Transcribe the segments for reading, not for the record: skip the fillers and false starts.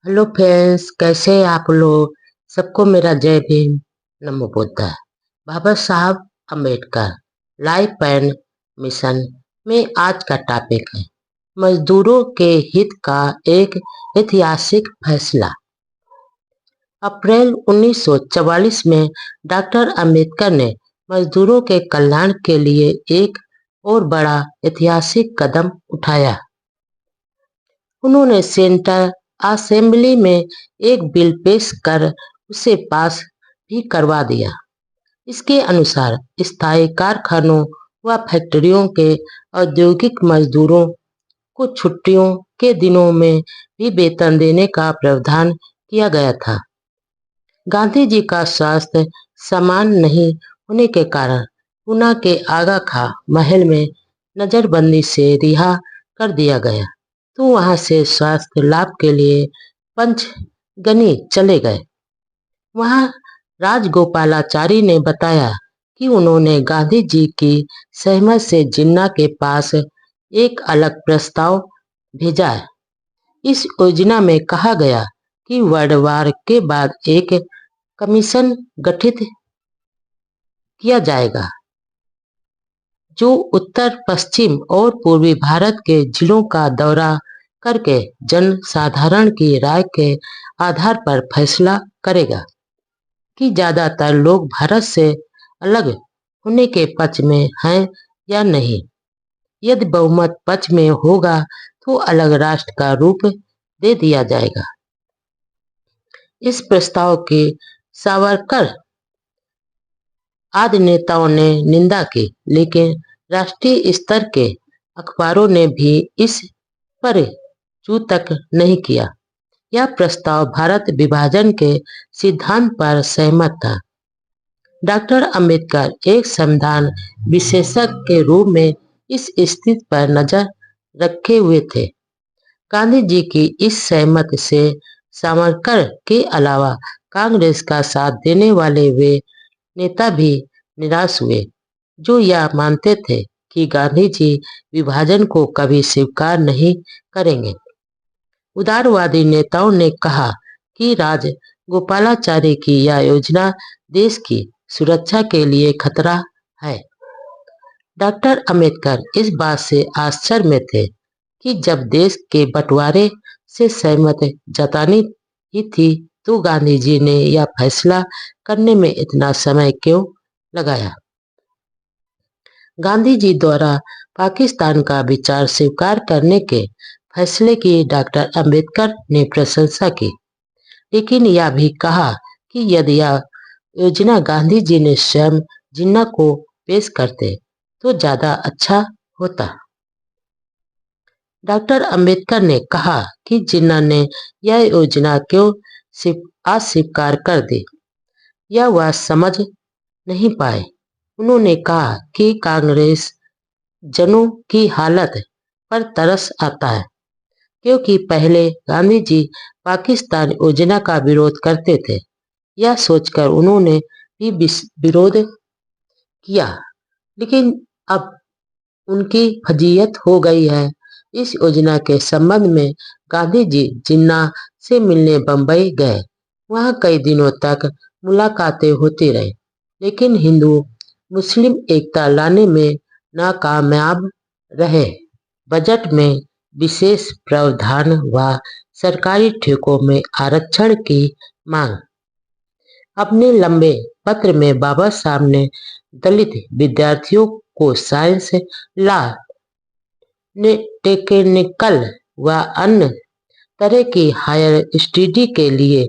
Hello friends, कैसे हैं आप लोग। सबको मेरा जय भीम, नमो बुद्धा। बाबा Saheb Ambedkar life and mission में आज का टॉपिक है मजदूरों के हित का एक ऐतिहासिक फैसला। अप्रैल 1944 में डॉक्टर अम्बेडकर ने मजदूरों के कल्याण के लिए एक और बड़ा ऐतिहासिक कदम उठाया। उन्होंने सेंट्रल असेंबली में एक बिल पेश कर उसे पास भी करवा दिया। इसके अनुसार स्थायी कारखानों व फैक्ट्रियों के औद्योगिक मजदूरों को छुट्टियों के दिनों में भी वेतन देने का प्रावधान किया गया था। गांधी जी का स्वास्थ्य समान नहीं होने के कारण पूना के आगा खां महल में नजरबंदी से रिहा कर दिया गया, तो वहां से स्वास्थ्य लाभ के लिए पंचगनी चले गए। वहां राजगोपालाचारी ने बताया कि उन्होंने गांधी जी की सहमत से जिन्ना के पास एक अलग प्रस्ताव भेजा है। इस योजना में कहा गया कि वर्ल्ड वार के बाद एक कमीशन गठित किया जाएगा जो उत्तर पश्चिम और पूर्वी भारत के जिलों का दौरा करके जन साधारण की राय के आधार पर फैसला करेगा कि ज्यादातर लोग भारत से अलग होने के पक्ष में हैं या नहीं। यदि बहुमत पक्ष में होगा तो अलग राष्ट्र का रूप दे दिया जाएगा। इस प्रस्ताव की सावरकर आदि नेताओं ने निंदा की, लेकिन राष्ट्रीय स्तर के अखबारों ने भी इस पर चू तक नहीं किया। यह प्रस्ताव भारत विभाजन के सिद्धांत पर सहमत था। डॉक्टर अंबेडकर एक संविधान विशेषज्ञ के रूप में इस स्थिति पर नजर रखे हुए थे। गांधी जी की इस सहमति से सावरकर के अलावा कांग्रेस का साथ देने वाले वे नेता भी निराश हुए, जो यह मानते थे कि गांधी जी विभाजन को कभी स्वीकार नहीं करेंगे। उदारवादी नेताओं ने कहा कि राजगोपालाचारी की यह योजना देश की सुरक्षा के लिए खतरा है। डॉक्टर अंबेडकर इस बात से आश्चर्य में थे कि जब देश के बंटवारे से सहमति जतानी ही थी तो गांधी जी ने यह फैसला करने में इतना समय क्यों लगाया। गांधी जी द्वारा पाकिस्तान का विचार स्वीकार करने के फैसले की डॉक्टर अंबेडकर ने प्रशंसा की, लेकिन यह भी कहा कि यदि यह योजना गांधी जी ने स्वयं जिन्ना को पेश करते तो ज्यादा अच्छा होता। डॉक्टर अंबेडकर ने कहा कि जिन्ना ने यह योजना क्यों अस्वीकार कर दी, यह वह समझ नहीं पाए। उन्होंने कहा कि कांग्रेस जनों की हालत पर तरस आता है, क्योंकि पहले गांधी जी पाकिस्तान योजना का विरोध करते थे। यह सोचकर उन्होंने भी विरोध किया, लेकिन अब उनकी फजीयत हो गई है। इस योजना के संबंध में गांधी जी जिन्ना से मिलने बंबई गए। वहां कई दिनों तक मुलाकातें होती रही, लेकिन हिंदू मुस्लिम एकता लाने में नाकामयाब रहे। बजट में विशेष प्रावधान व सरकारी ठेकों में आरक्षण की मांग। अपने लंबे पत्र में बाबा साहब ने दलित विद्यार्थियों को साइंस, लॉ, टेक्निकल व अन्य तरह की हायर स्टडी के लिए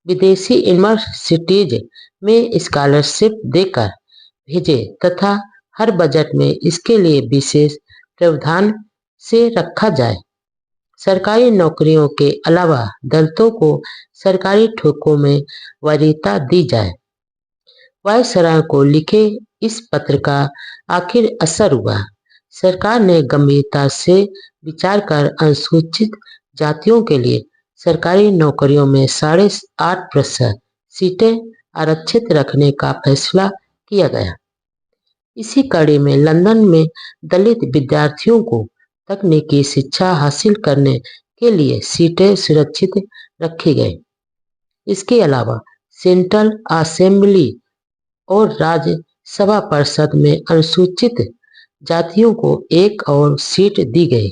विदेशी यूनिवर्सिटीज में स्कॉलरशिप देकर भेजे तथा हर बजट में इसके लिए विशेष प्रावधान से रखा जाए। सरकारी नौकरियों के अलावा दलितों को सरकारी ठेकों में वरीयता दी जाए। वायसराय को लिखे इस पत्र का आखिर असर हुआ। सरकार ने गंभीरता से विचार कर अनुसूचित जातियों के लिए सरकारी नौकरियों में 8.5% सीटें आरक्षित रखने का फैसला किया गया। इसी कड़ी में लंदन में दलित विद्यार्थियों को तकनीकी शिक्षा हासिल करने के लिए सीटें सुरक्षित रखी गई। इसके अलावा सेंट्रल असेंबली और राज्यसभा परिषद में अनुसूचित जातियों को एक और सीट दी गई।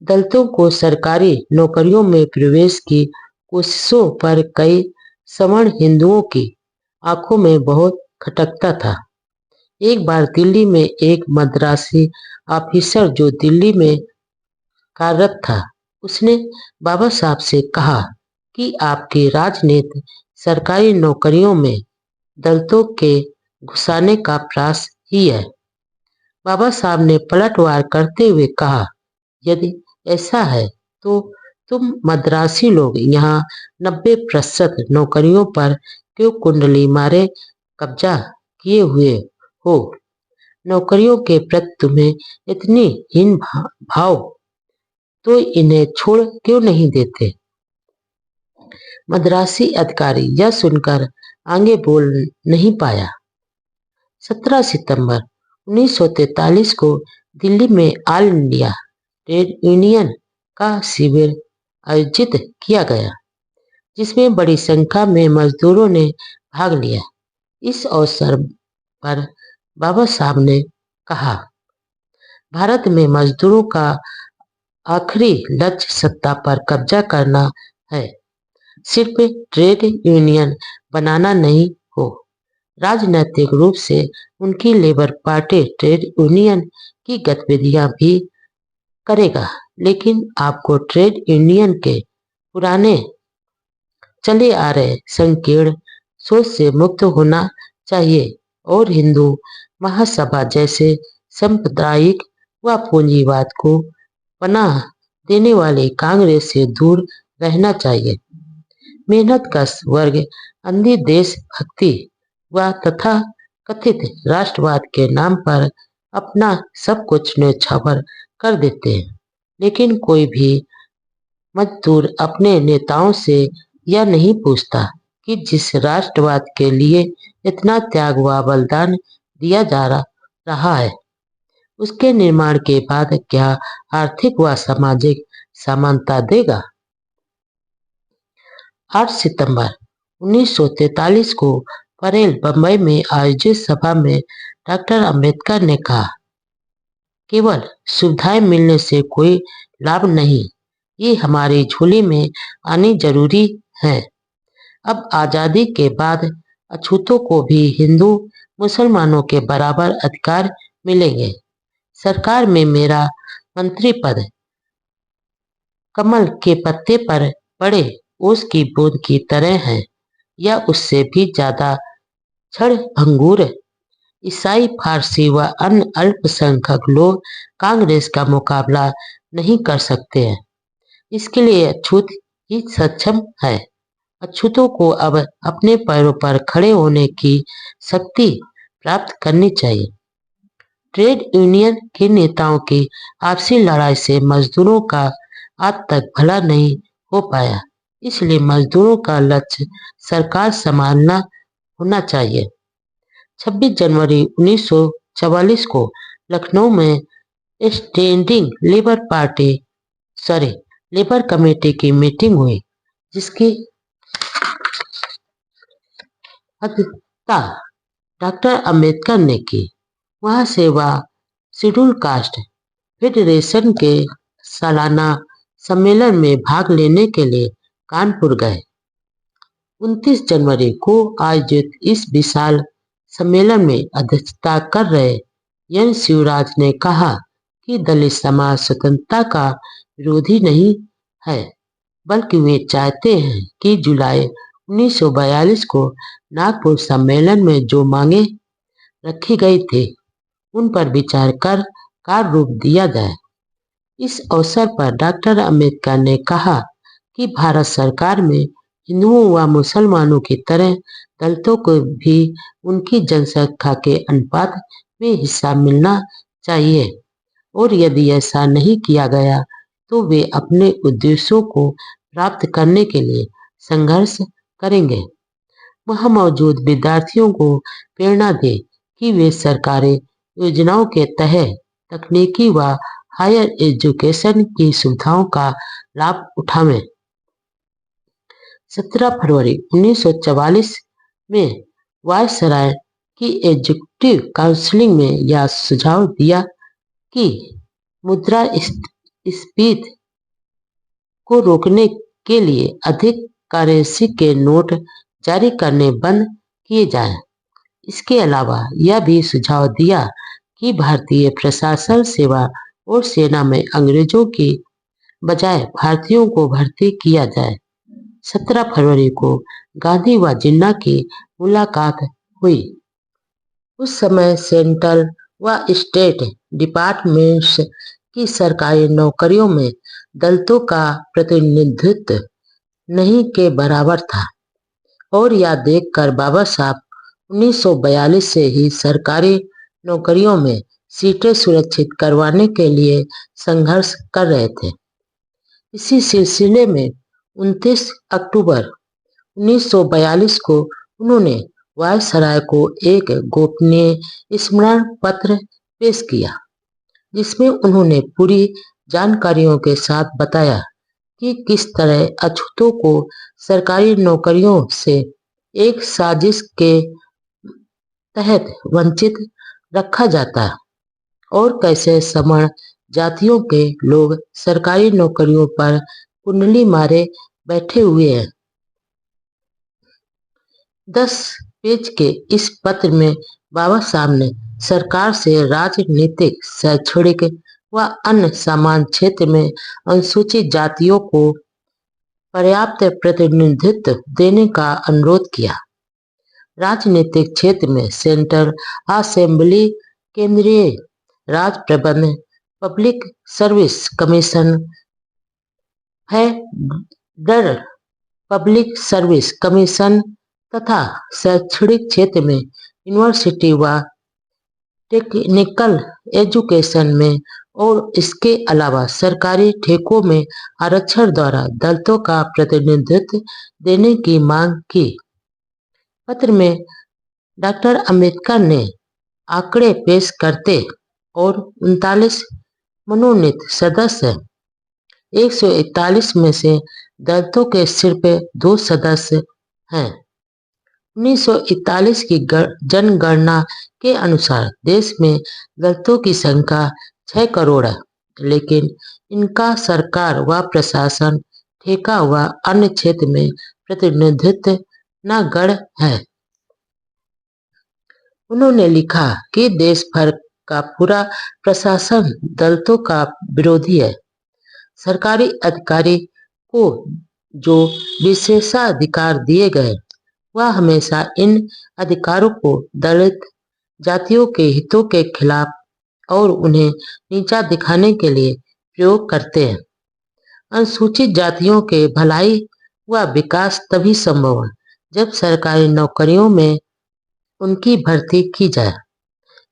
दलितों को सरकारी नौकरियों में प्रवेश की कोशिशों पर कई सवर्ण हिंदुओं की आंखों में बहुत खटकता था। एक बार दिल्ली में एक मद्रासी ऑफिसर जो दिल्ली में कार्यरत था, उसने बाबा साहब से कहा कि आपकी राजनीति सरकारी नौकरियों में दलितों के घुसाने का प्रयास ही है। बाबा साहब ने पलटवार करते हुए कहा, यदि ऐसा है तो तुम मद्रासी लोग यहाँ 90% नौकरियों पर क्यों कुंडली मारे कब्जा किए हुए हो? नौकरियों के प्रति तुम्हें इतनी हीन भाव तो इन्हें छोड़ क्यों नहीं देते? मद्रासी अधिकारी यह सुनकर आगे बोल नहीं पाया। 17 सितंबर 1943 को दिल्ली में ऑल इंडिया ट्रेड यूनियन का शिविर आयोजित किया गया, जिसमें बड़ी संख्या में मजदूरों ने भाग लिया। इस अवसर पर बाबा साहब ने कहा, भारत में मजदूरों का आखिरी लक्ष्य सत्ता पर कब्जा करना है, सिर्फ ट्रेड यूनियन बनाना नहीं हो। राजनीतिक रूप से उनकी लेबर पार्टी ट्रेड यूनियन की गतिविधियां भी करेगा, लेकिन आपको ट्रेड यूनियन के पुराने चले आ रहे संकीर्ण सोच से मुक्त होना चाहिए और हिंदू महासभा जैसे सांप्रदायिक व पूंजीवाद को पनाह देने वाली कांग्रेस से दूर रहना चाहिए। मेहनतकश वर्ग अंधी देशभक्ति व तथा कथित राष्ट्रवाद के नाम पर अपना सब कुछ न्यौछावर कर देते हैं, लेकिन कोई भी मजदूर अपने नेताओं से यह नहीं पूछता कि जिस राष्ट्रवाद के लिए इतना त्याग व बलिदान दिया जा रहा है, उसके निर्माण के बाद क्या आर्थिक व सामाजिक समानता देगा। 8 सितंबर 1943 को परेल बंबई में आयोजित सभा में डॉक्टर अंबेडकर ने कहा, केवल सुविधाएं मिलने से कोई लाभ नहीं, ये हमारी झोली में आनी जरूरी है। अब आजादी के बाद अछूतों को भी हिंदू मुसलमानों के बराबर अधिकार मिलेंगे। सरकार में मेरा मंत्री पद कमल के पत्ते पर पड़े ओस की बूंद की तरह है, या उससे भी ज्यादा क्षणभंगुर। ईसाई, फारसी व अन्य अल्पसंख्यक लोग कांग्रेस का मुकाबला नहीं कर सकते हैं। इसके लिए अछूत ही सक्षम है। अछूतों को अब अपने पैरों पर खड़े होने की शक्ति प्राप्त करनी चाहिए। ट्रेड यूनियन के नेताओं की आपसी लड़ाई से मजदूरों का आज तक भला नहीं हो पाया, इसलिए मजदूरों का लक्ष्य सरकार संभालना होना चाहिए। 26 जनवरी 1944 को लखनऊ में स्टैंडिंग लेबर कमेटी की मीटिंग हुई, जिसकी अध्यक्षता डॉक्टर अंबेडकर ने की। वहां से वह शेड्यूल कास्ट फेडरेशन के सालाना सम्मेलन में भाग लेने के लिए कानपुर गए। 29 जनवरी को आयोजित इस विशाल सम्मेलन में अध्यक्षता कर रहे एन शिवराज ने कहा कि दलित समाज स्वतंत्रता का विरोधी नहीं है, बल्कि वे चाहते हैं कि जुलाई 1942 को नागपुर सम्मेलन में जो मांगे रखी गई थी, उन पर विचार कर कार्य रूप दिया जाए। इस अवसर पर डॉक्टर अंबेडकर ने कहा कि भारत सरकार में हिंदुओं व मुसलमानों की तरह दलितों को भी उनकी जनसंख्या के अनुपात में हिस्सा मिलना चाहिए, और यदि ऐसा नहीं किया गया तो वे अपने उद्देश्यों को प्राप्त करने के लिए संघर्ष करेंगे। वहां मौजूद विद्यार्थियों को प्रेरणा दे कि वे सरकारी योजनाओं के तहत तकनीकी व हायर एजुकेशन की सुविधाओं का लाभ उठावें। 17 फरवरी 1944 में वायसराय की एग्जीक्यूटिव काउंसिल में यह सुझाव दिया कि मुद्रास्फीति को रोकने के लिए अधिक करेंसी के नोट जारी करने बंद किए जाएं। इसके अलावा यह भी सुझाव दिया कि भारतीय प्रशासन सेवा और सेना में अंग्रेजों की बजाय भारतीयों को भर्ती किया जाए। 17 फरवरी को गांधी व जिन्ना की मुलाकात हुई। उस समय सेंट्रल व स्टेट डिपार्टमेंट्स की सरकारी नौकरियों में दलितों का प्रतिनिधित्व नहीं के बराबर था और यह देखकर बाबा साहब 1942 से ही सरकारी नौकरियों में सीटें सुरक्षित करवाने के लिए संघर्ष कर रहे थे। इसी सिलसिले में 29 अक्टूबर 1942 को उन्होंने वायसराय को एक गोपनीय स्मरण पत्र पेश किया, जिसमें उन्होंने पूरी जानकारियों के साथ बताया कि किस तरह अछूतों को सरकारी नौकरियों से एक साजिश के तहत वंचित रखा जाता और कैसे सवर्ण जातियों के लोग सरकारी नौकरियों पर कुंडली मारे बैठे हुए हैं। 10 पेज के इस पत्र में बाबा साहब ने सरकार से राजनीतिक, शैक्षणिक व अन्य समान क्षेत्र में अनुसूचित जातियों को पर्याप्त प्रतिनिधित्व देने का अनुरोध किया। राजनीतिक क्षेत्र में सेंट्रल असेंबली, केंद्रीय राज प्रबंध, public service commission, federal public service commission तथा शैक्षणिक क्षेत्र में यूनिवर्सिटी व टेक्निकल एजुकेशन में और इसके अलावा सरकारी ठेकों में आरक्षण द्वारा दलितों का प्रतिनिधित्व देने की मांग की। पत्र में डॉक्टर अंबेडकर ने आंकड़े पेश करते और 39 मनोनीत सदस्य 141 में से दलितों के सिर्फ 2 सदस्य हैं। 1941 की जनगणना के अनुसार देश में दलितों की संख्या 6 करोड़ है, लेकिन इनका सरकार व प्रशासन, ठेका व अन्य क्षेत्र में प्रतिनिधित्व नगण्य है। उन्होंने लिखा कि देश भर का पूरा प्रशासन दलितों का विरोधी है। सरकारी अधिकारी को जो विशेषाधिकार दिए गए, वह हमेशा इन अधिकारों को दलित जातियों के हितों के खिलाफ और उन्हें नीचा दिखाने के लिए प्रयोग करते हैं। अनुसूचित जातियों के भलाई व विकास तभी संभव है जब सरकारी नौकरियों में उनकी भर्ती की जाए।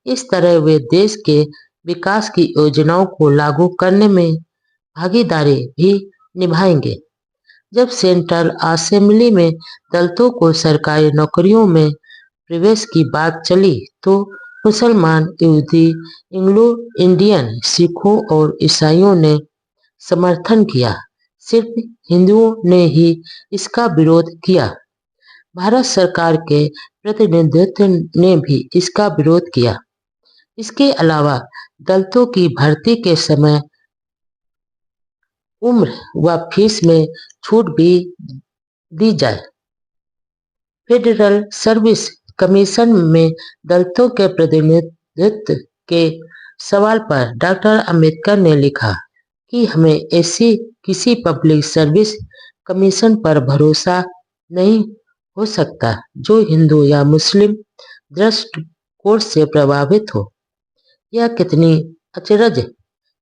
इस तरह वे देश के विकास की योजनाओं को लागू करने में भागीदारी भी निभाएंगे। जब सेंट्रल असेंबली में दलितों को सरकारी नौकरियों में प्रवेश की बात चली तो मुसलमान, यहूदी, एंग्लो इंडियन, सिखों और ईसाइयों ने समर्थन किया। सिर्फ हिंदुओं ने ही इसका विरोध किया। भारत सरकार के प्रतिनिधित्व ने भी इसका विरोध किया। इसके अलावा दलितों की भर्ती के समय उम्र व फीस में छूट भी दी जाए। फेडरल सर्विस कमीशन में दलितों के प्रतिनिधित्व के सवाल पर डॉक्टर अंबेडकर ने लिखा कि हमें ऐसी किसी पब्लिक सर्विस कमीशन पर भरोसा नहीं हो सकता जो हिंदू या मुस्लिम दृष्टिकोण से प्रभावित हो। यह कितनी अचरज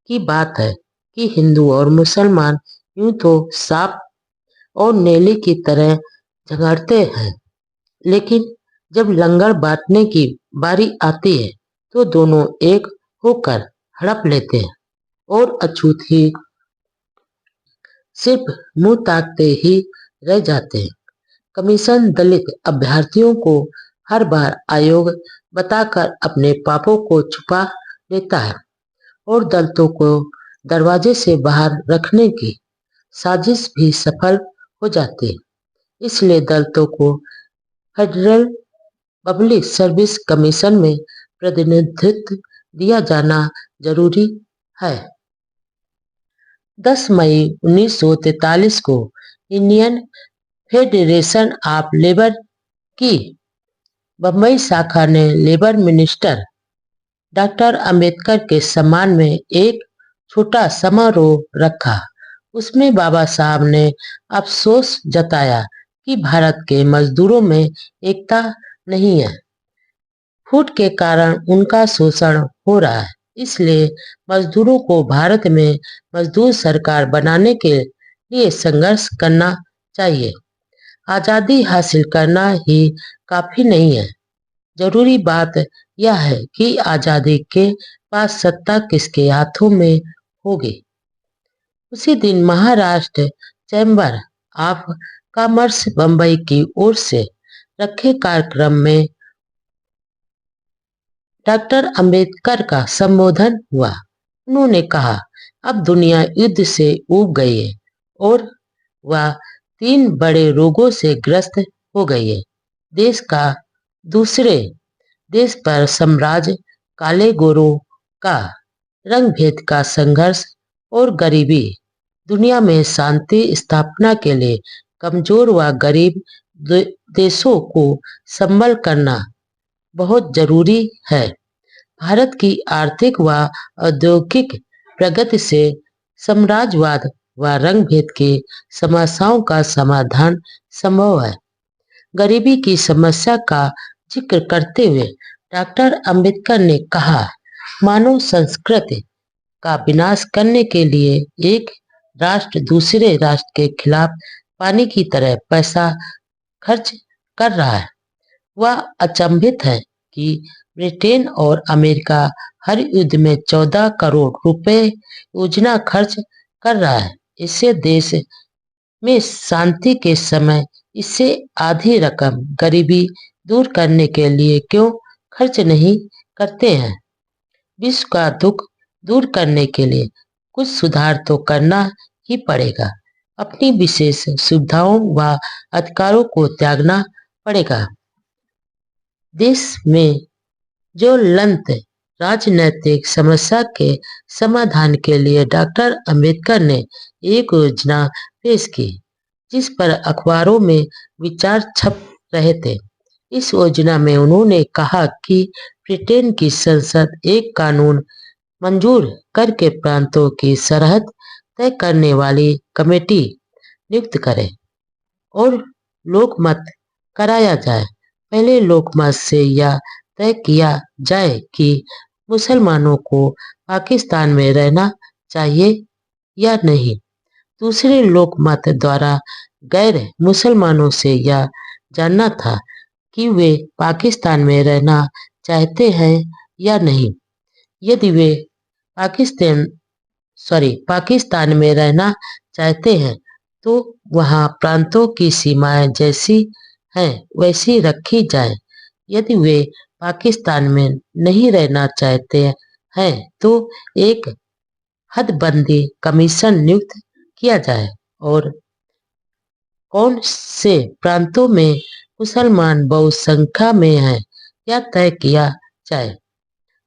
की बात है कि हिंदू और मुसलमान यूं तो सांप और नेली की तरह झगड़ते हैं, लेकिन जब लंगर बांटने की बारी आती है तो दोनों एक होकर हड़प लेते हैं और अछूत ही सिर्फ मुंह ताकते ही रह जाते हैं। कमीशन दलित अभ्यर्थियों को हर बार आयोग बताकर अपने पापों को छुपा लेता है और दलितों को दरवाजे से बाहर रखने की साजिश भी सफल हो जाती है। इसलिए दलितों को फेडरल पब्लिक सर्विस कमीशन में प्रतिनिधित्व दिया जाना जरूरी है। 10 मई 1943 को इंडियन फेडरेशन ऑफ लेबर की बम्बई शाखा ने लेबर मिनिस्टर डॉक्टर अंबेडकर के सम्मान में एक छोटा समारोह रखा। उसमें बाबा साहब ने अफसोस जताया कि भारत के मजदूरों में एकता नहीं है। फूट के कारण उनका शोषण हो रहा है, इसलिए मजदूरों को भारत में मजदूर सरकार बनाने के लिए संघर्ष करना चाहिए। आजादी हासिल करना ही काफी नहीं है, जरूरी बात यह है कि आजादी के बाद सत्ता किसके हाथों में होगी। उसी दिन Maharashtra chamber of commerce Bombay की ओर से रखे कार्यक्रम में डॉक्टर अंबेडकर का संबोधन हुआ। उन्होंने कहा, अब दुनिया युद्ध से ऊब गई है और वह 3 बड़े रोगों से ग्रस्त हो गई है। देश का दूसरे देश पर साम्राज्य, काले गोरों का रंग भेद का संघर्ष और गरीबी। दुनिया में शांति स्थापना के लिए कमजोर व गरीब देशों को संबल करना बहुत जरूरी है। भारत की आर्थिक व औद्योगिक प्रगति से साम्राज्यवाद व रंग भेद की समस्याओं का समाधान संभव है। गरीबी की समस्या का जिक्र करते हुए डॉक्टर अंबेडकर ने कहा, मानव संस्कृति का विनाश करने के लिए एक राष्ट्र दूसरे राष्ट्र के खिलाफ पानी की तरह पैसा खर्च कर रहा है। वह अचंभित है कि ब्रिटेन और अमेरिका हर युद्ध में 14 करोड़ रुपए योजना खर्च कर रहा है। इससे देश में शांति के समय इससे आधी रकम गरीबी दूर करने के लिए क्यों खर्च नहीं करते हैं। विश्व का दुख दूर करने के लिए कुछ सुधार तो करना ही पड़ेगा। अपनी विशेष सुविधाओं व अधिकारों को त्यागना पड़ेगा। देश में जो लंत राजनीतिक समस्या के समाधान के लिए डॉक्टर अंबेडकर ने एक योजना पेश की, जिस पर अखबारों में विचार छप रहे थे। इस योजना में उन्होंने कहा कि ब्रिटेन की संसद एक कानून मंजूर करके प्रांतों की सरहद तय करने वाली कमेटी नियुक्त करे और लोकमत कराया जाए। पहले लोकमत से यह तय किया जाए कि मुसलमानों को पाकिस्तान में रहना चाहिए या नहीं। दूसरे लोकमत द्वारा गैर मुसलमानों से यह जानना था कि वे पाकिस्तान में रहना चाहते हैं या नहीं। यदि वे पाकिस्तान में रहना चाहते हैं तो वहां प्रांतों की सीमाएं जैसी हैं वैसी रखी जाए। यदि वे पाकिस्तान में नहीं रहना चाहते हैं तो एक हदबंदी कमीशन नियुक्त किया जाए और कौन से प्रांतों में मुसलमान बहुसंख्या में हैं यह तय किया जाए।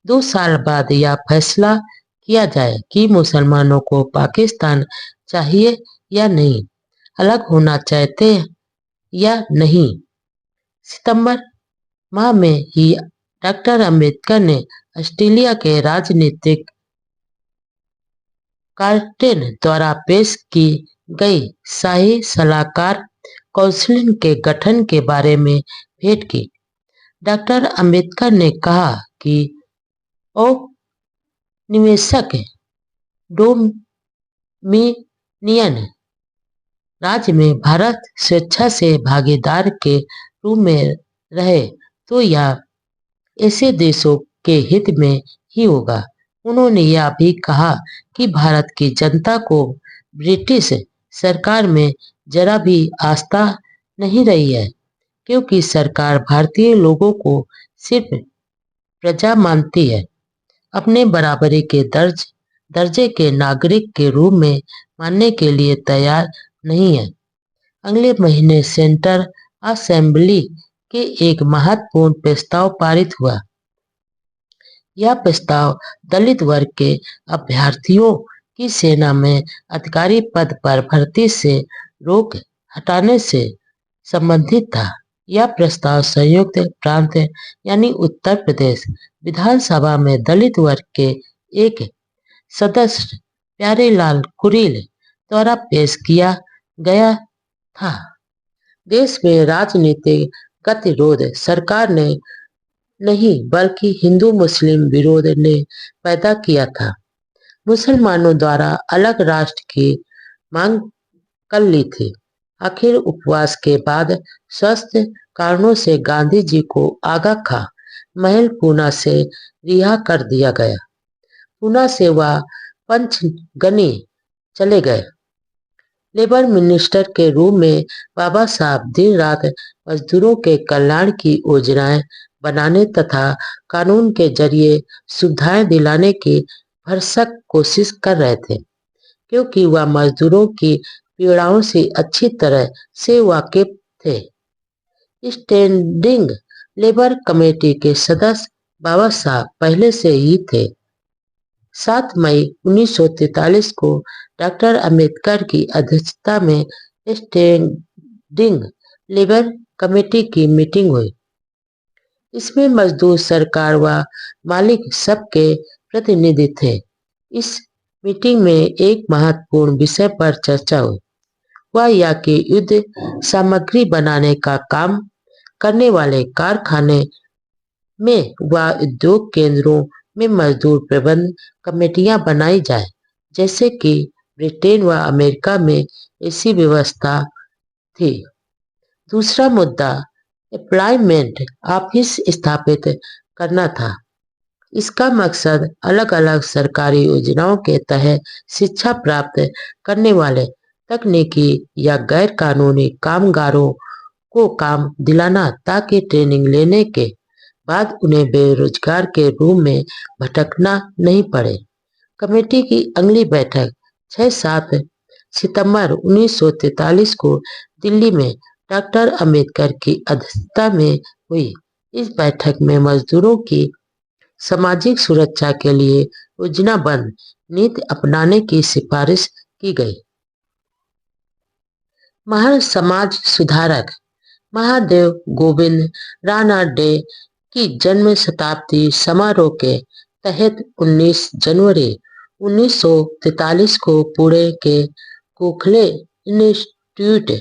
2 साल बाद यह फैसला किया जाए कि मुसलमानों को पाकिस्तान चाहिए या नहीं, अलग होना चाहते या नहीं। सितंबर माह में ही डॉक्टर अंबेडकर ने ऑस्ट्रेलिया के राजनीतिक कार्टेन द्वारा पेश की गई शाही सलाहकार काउंसिल के गठन के बारे में भेंट की। डॉक्टर अंबेडकर ने कहा कि औपनिवेशिक डोमिनियन राज्य में भारत स्वेच्छा से भागीदार के रूप में रहे तो यह ऐसे देशों के हित में ही होगा। उन्होंने यह भी कहा कि भारत की जनता को ब्रिटिश सरकार में जरा भी आस्था नहीं रही है, क्योंकि सरकार भारतीय लोगों को सिर्फ प्रजा मानती है। अपने बराबरी के दर्जे के नागरिक के रूप में मानने के लिए तैयार नहीं है। अगले महीने सेंटर असेंबली के एक महत्वपूर्ण प्रस्ताव पारित हुआ। यह प्रस्ताव दलित वर्ग के अभ्यर्थियों की सेना में अधिकारी पद पर भर्ती से रोक हटाने से संबंधित था। यह प्रस्ताव संयुक्त प्रांत यानी उत्तर प्रदेश विधानसभा में दलित वर्ग के एक सदस्य प्यारेलाल कुरील द्वारा पेश किया गया था। देश में राजनीतिक गतिरोध सरकार ने नहीं बल्कि हिंदू मुस्लिम विरोध ने पैदा किया था। मुसलमानों द्वारा अलग राष्ट्र की मांग कर ली थी। आखिर उपवास के बाद स्वास्थ्य कारणों से गांधी जी को आगा खां महल पूना से रिहा कर दिया गया। पूना से वह पंचगनी चले गए। लेबर मिनिस्टर के रूप में बाबा साहब दिन रात मजदूरों के कल्याण की योजनाएं बनाने तथा कानून के जरिए सुविधाएं दिलाने की भरसक कोशिश कर रहे थे, क्योंकि वह मजदूरों की पीड़ाओं से अच्छी तरह से वाकिफ थे। स्टैंडिंग लेबर कमेटी के सदस्य बाबा साहब पहले से ही थे। 7 मई 1943 को डॉक्टर अंबेडकर की अध्यक्षता में स्टैंडिंग लेबर कमेटी की मीटिंग हुई। इसमें मजदूर, सरकार व मालिक सबके प्रतिनिधि थे। इस मीटिंग में एक महत्वपूर्ण विषय पर चर्चा हुई। वह यह कि युद्ध सामग्री बनाने का काम करने वाले कारखाने में व उद्योग केंद्रों में मजदूर प्रबंध कमेटियां बनाई जाए, जैसे कि ब्रिटेन व अमेरिका में ऐसी व्यवस्था थी। दूसरा मुद्दा एम्प्लॉयमेंट ऑफिस स्थापित करना था। इसका मकसद अलग अलग सरकारी योजनाओं के तहत शिक्षा प्राप्त करने वाले तकनीकी या गैर कानूनी कामगारों को काम दिलाना, ताकि ट्रेनिंग लेने के बाद उन्हें बेरोजगार के रूप में भटकना नहीं पड़े। कमेटी की अगली बैठक 6-7 सितंबर 1943 को दिल्ली में डॉक्टर अंबेडकर की अध्यक्षता में हुई। इस बैठक में मजदूरों की सामाजिक सुरक्षा के लिए योजनाबद्ध नीति अपनाने की सिफारिश की गई। महान समाज सुधारक महादेव गोविंद रानडे की जन्म शताब्दी समारोह के तहत 19 जनवरी 1943 को पुणे के गोखले इंस्टीट्यूट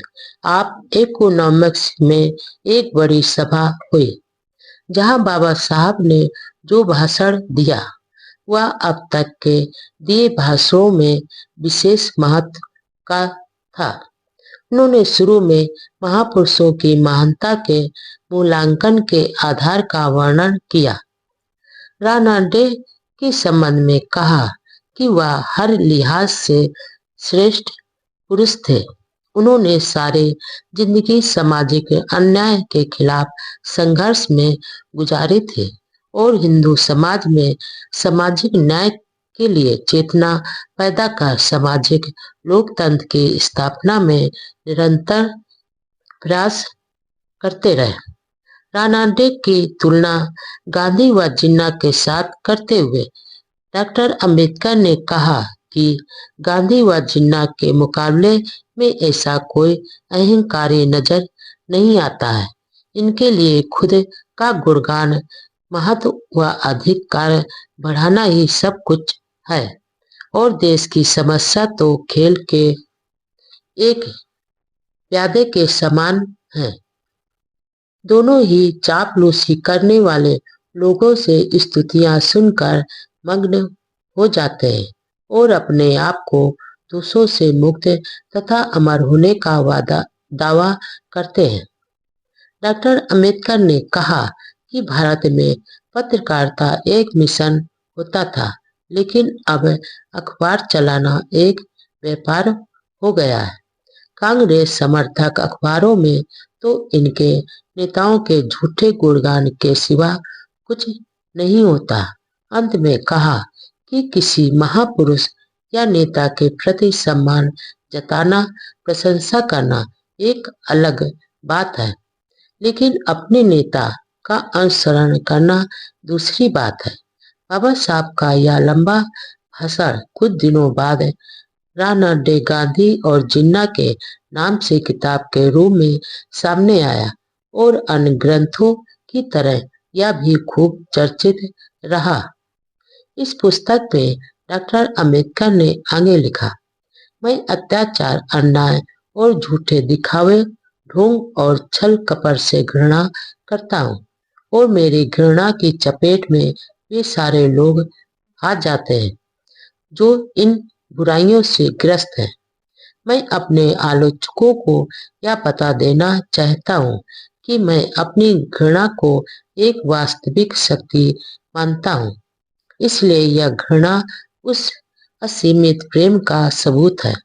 ऑफ इकोनॉमिक्स में एक बड़ी सभा हुई, जहां बाबा साहब ने जो भाषण दिया वह अब तक के दिए भाषणों में विशेष महत्व का था। उन्होंने शुरू में महापुरुषों की महानता के मूल्यांकन के आधार का वर्णन किया। रानडे के संबंध में कहा कि वह हर लिहाज से श्रेष्ठ पुरुष थे। उन्होंने सारे जिंदगी सामाजिक अन्याय के खिलाफ संघर्ष में गुजारी थी और हिंदू समाज में सामाजिक न्याय के लिए चेतना पैदा कर सामाजिक लोकतंत्र की स्थापना में निरंतर प्रयास करते रहे। रानडे की तुलना गांधी व जिन्ना के साथ करते हुए डॉक्टर अंबेडकर ने कहा कि गांधी व जिन्ना के मुकाबले में ऐसा कोई अहंकारी नजर नहीं आता है। इनके लिए खुद का गुणगान, महत्व व अधिकार बढ़ाना ही सब कुछ है, और देश की समस्या तो खेल के एक प्यादे के समान है। दोनों ही चापलूसी करने वाले लोगों से स्तुतियां सुनकर मग्न हो जाते हैं और अपने आप को दोषों से मुक्त तथा अमर होने का दावा करते हैं। डॉक्टर अंबेडकर ने कहा कि भारत में पत्रकारिता एक मिशन होता था, लेकिन अब अखबार चलाना एक व्यापार हो गया है। कांग्रेस समर्थक अखबारों में तो इनके नेताओं के झूठे गुणगान के सिवा कुछ नहीं होता। अंत में कहा कि किसी महापुरुष या नेता के प्रति सम्मान जताना, प्रशंसा करना एक अलग बात है, लेकिन अपने नेता का अनुसरण करना दूसरी बात है। बाबा साहब का यह लंबा भाषण कुछ दिनों बाद रानडे गांधी और जिन्ना के नाम से किताब के रूप में सामने आया और अन्य ग्रंथों की तरह यह भी खूब चर्चित रहा। इस पुस्तक में डॉक्टर अंबेडकर ने आगे लिखा, मैं अत्याचार, अन्याय और झूठे दिखावे, ढोंग और छल कपट से घृणा करता हूँ और मेरी घृणा की चपेट में वे सारे लोग आ जाते हैं जो इन बुराइयों से ग्रस्त हैं। मैं अपने आलोचकों को यह बता देना चाहता हूँ कि मैं अपनी घृणा को एक वास्तविक शक्ति मानता हूँ, इसलिए यह घृणा उस असीमित प्रेम का सबूत है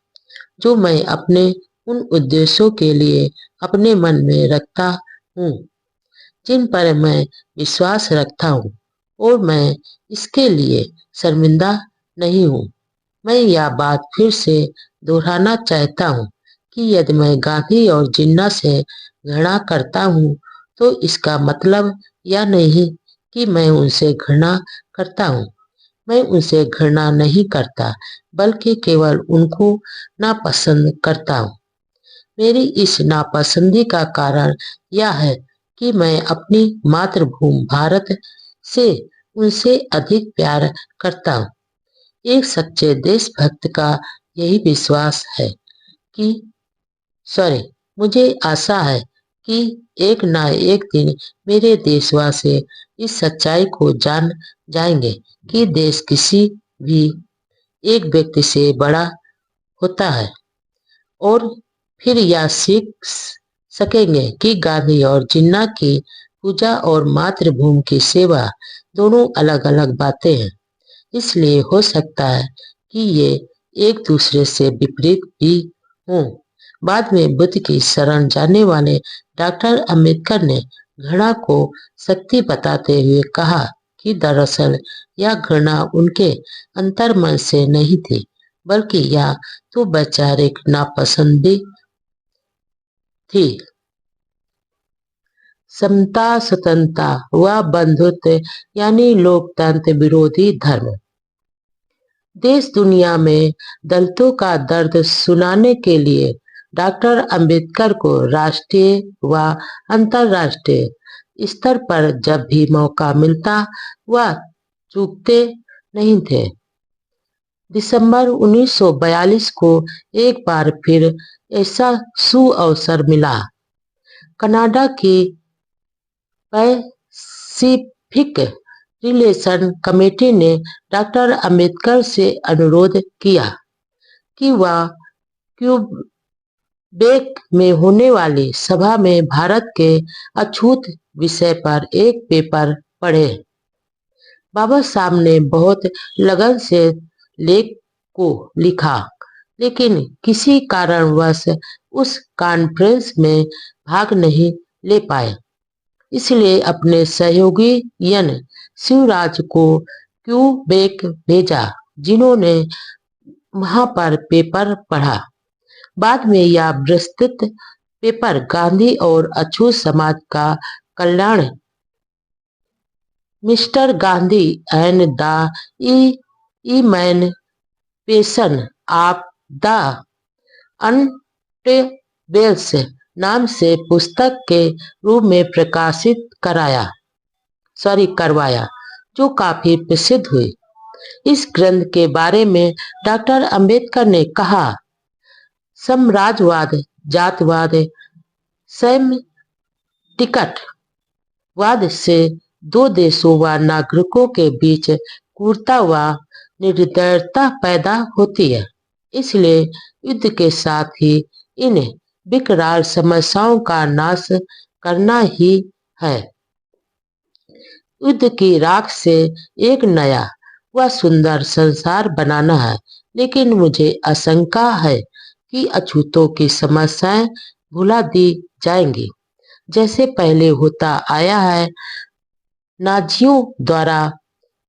जो मैं अपने उन उद्देश्यों के लिए अपने मन में रखता हूँ जिन पर मैं विश्वास रखता हूँ, और मैं इसके लिए शर्मिंदा नहीं हूँ। मैं यह बात फिर से दोहराना चाहता हूँ कि यदि मैं गांधी और जिन्ना से घृणा करता हूँ तो इसका मतलब यह नहीं कि मैं उनसे घृणा करता हूँ। मैं उनसे घृणा नहीं करता, बल्कि केवल उनको नापसंद करता हूँ। मेरी इस नापसंदी का कारण यह है कि मैं अपनी मातृभूमि भारत से उनसे अधिक प्यार करता हूँ। एक सच्चे देशभक्त का यही विश्वास है कि मुझे आशा है कि एक ना एक दिन मेरे देशवासी इस सच्चाई को जान जाएंगे कि देश किसी भी एक व्यक्ति से बड़ा होता है, और फिर यह सीख सकेंगे कि गांधी और जिन्ना की पूजा और मातृभूमि की सेवा दोनों अलग अलग बातें हैं। इसलिए हो सकता है कि ये एक दूसरे से विपरीत भी हों। बाद में बुद्ध की शरण जाने वाले डॉक्टर अंबेडकर ने घृणा को शक्ति बताते हुए कहा कि दरअसल यह घृणा उनके अंतर्मन से नहीं थी, बल्कि यह तो वैचारिक नापसंदी थी। समता, स्वतंत्रता व बंधुत्व यानी लोकतंत्र विरोधी धर्म। देश दुनिया में दलितों का दर्द सुनाने के लिए डॉक्टर अंबेडकर को राष्ट्रीय व अंतर्राष्ट्रीय स्तर पर जब भी मौका मिलता वह चूकते नहीं थे। दिसंबर 1942 को एक बार फिर ऐसा सुअवसर मिला। कनाडा की पैसिफिक रिलेशन कमेटी ने डॉक्टर अंबेडकर से अनुरोध किया कि वह क्यूबेक में होने वाली सभा में भारत के अछूत विषय पर एक पेपर पढ़े। बाबा साहब ने बहुत लगन से लेख को लिखा, लेकिन किसी कारणवश उस कॉन्फ्रेंस में भाग नहीं ले पाए। इसलिए अपने सहयोगी यन शिवराज को क्यूबेक भेजा, जिन्होंने वहां पर पेपर पढ़ा। बाद में यह विस्तृत पेपर गांधी और अछूत समाज का कल्याण, Mister Gandhi and the emancipation of the untouchables नाम से पुस्तक के रूप में प्रकाशित करवाया, जो काफी प्रसिद्ध हुई। इस ग्रंथ के बारे में डॉक्टर अंबेडकर ने कहा, साम्राज्यवाद, जातवाद, टिकट वाद से दो देशों व नागरिकों के बीच क्रूरता व निर्दयता पैदा होती है। इसलिए युद्ध के साथ ही इन विकराल समस्याओं का नाश करना ही है। युद्ध की राख से एक नया व सुंदर संसार बनाना है। लेकिन मुझे आशंका है कि अछूतों की समस्याएं भुला दी जाएंगी, जैसे पहले होता आया है। नाजियों द्वारा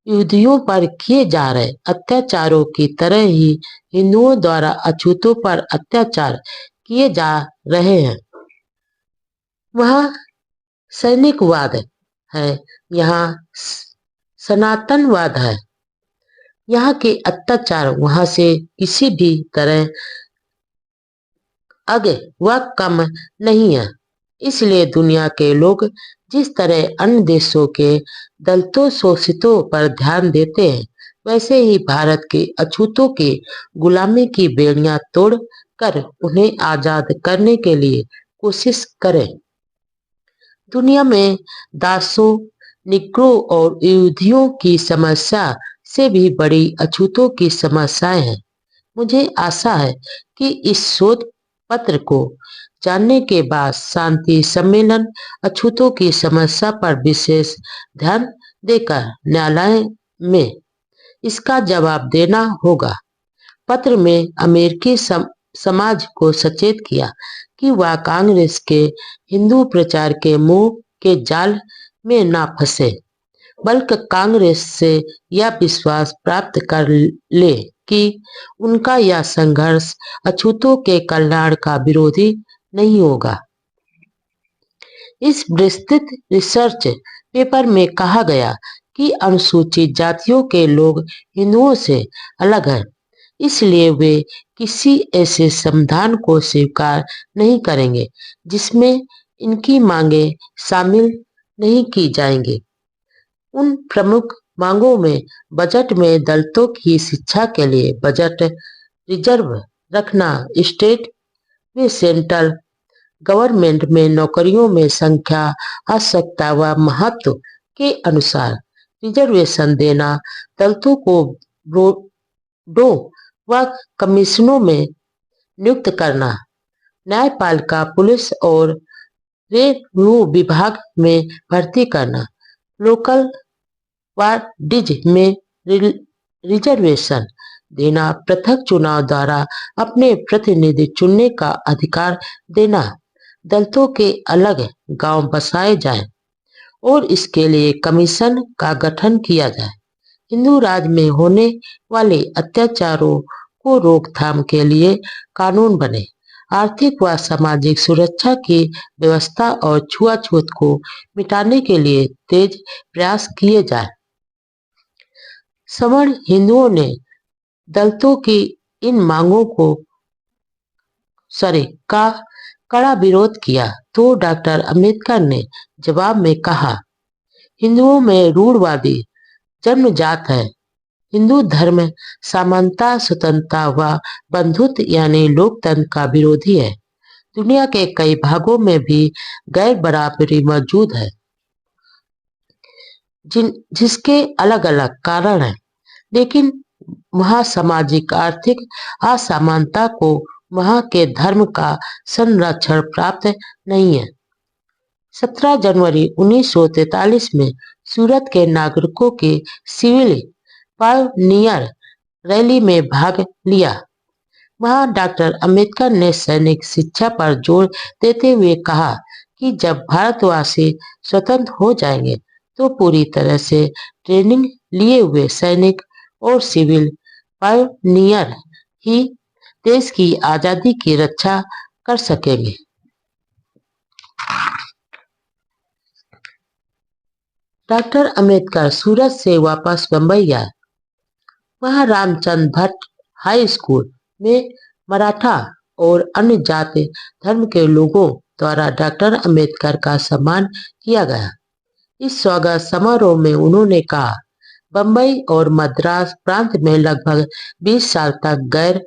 यहूदियों पर किए जा रहे अत्याचारों की तरह ही हिंदुओं द्वारा अछूतों पर अत्याचार किए जा रहे हैं। वहाँ सैनिकवाद है, यहाँ सनातनवाद है। यहाँ के अत्याचार वहाँ से किसी भी तरह आगे व कम नहीं है। इसलिए दुनिया के लोग जिस तरह अन्य देशों के दलितों शोषितों पर ध्यान देते हैं, वैसे ही भारत के अछूतों की गुलामी की बेड़ियां तोड़ कर उन्हें आजाद करने के लिए कोशिश करें। दुनिया में दासों, निग्रो और यहूदियों की समस्या से भी बड़ी अछूतों की समस्याएं हैं। मुझे आशा है कि इस शोध पत्र को जानने के बाद शांति सम्मेलन अछूतों की समस्या पर विशेष ध्यान देकर न्यायालय में इसका जवाब देना होगा। पत्र में अमेरिकी समाज को सचेत किया कि वह कांग्रेस के हिंदू प्रचार के मुंह के जाल में ना फंसे, बल्कि कांग्रेस से यह विश्वास प्राप्त कर ले कि उनका यह संघर्ष अछूतों के कल्याण का विरोधी नहीं होगा। इस विस्तृत रिसर्च पेपर में कहा गया कि अनुसूचित जातियों के लोग हिंदुओं से अलग हैं, इसलिए वे किसी ऐसे समाधान को स्वीकार नहीं करेंगे जिसमें इनकी मांगें शामिल नहीं की जाएंगी। उन प्रमुख मांगों में बजट में दलितों की शिक्षा के लिए बजट रिजर्व रखना, स्टेट व सेंट्रल गवर्नमेंट में नौकरियों में संख्या, आवश्यकता व महत्व के अनुसार रिजर्वेशन देना, दलितों को बोर्डों व कमीशनों में नियुक्त करना, न्यायपालिका, पुलिस और रेवेन्यू विभाग में भर्ती करना, लोकल वार्डीज में रिजर्वेशन देना, पृथक चुनाव द्वारा अपने प्रतिनिधि चुनने का अधिकार देना, दलितों के अलग गांव बसाए जाएं और इसके लिए कमीशन का गठन किया जाए, हिंदू राज में होने वाले अत्याचारों को रोकथाम के लिए कानून बने, आर्थिक व सामाजिक सुरक्षा की व्यवस्था और छुआछूत को मिटाने के लिए तेज प्रयास किए जाए। सवर्ण हिंदुओं ने दलितों की इन मांगों का कड़ा विरोध किया तो डॉक्टर अंबेडकर ने जवाब में कहा, हिंदुओं में रूढ़वादी जन्मजात है। हिंदू धर्म समानता, स्वतंत्रता व बंधुत्व यानी लोकतंत्र का विरोधी है। दुनिया के कई भागों में भी गैर बराबरी मौजूद है, जिसके अलग अलग कारण हैं, लेकिन वहाँ सामाजिक आर्थिक असमानता को वहाँ के धर्म का संरक्षण प्राप्त नहीं है। 17 जनवरी 1943 में सूरत के नागरिकों के सिविल पायनियर रैली में भाग लिया। वहाँ डॉक्टर अंबेडकर ने सैनिक शिक्षा पर जोर देते हुए कहा कि जब भारतवासी स्वतंत्र हो जाएंगे तो पूरी तरह से ट्रेनिंग लिए हुए सैनिक और सिविल पायनियर ही देश की आजादी की रक्षा कर सकेंगे। डॉक्टर अंबेडकर सूरत से वापस बंबई आए। वहां रामचंद्र भट्ट हाई स्कूल में मराठा और अन्य जाति धर्म के लोगों द्वारा डॉक्टर अंबेडकर का सम्मान किया गया। इस स्वागत समारोह में उन्होंने कहा, बंबई और मद्रास प्रांत में लगभग 20 साल तक गैर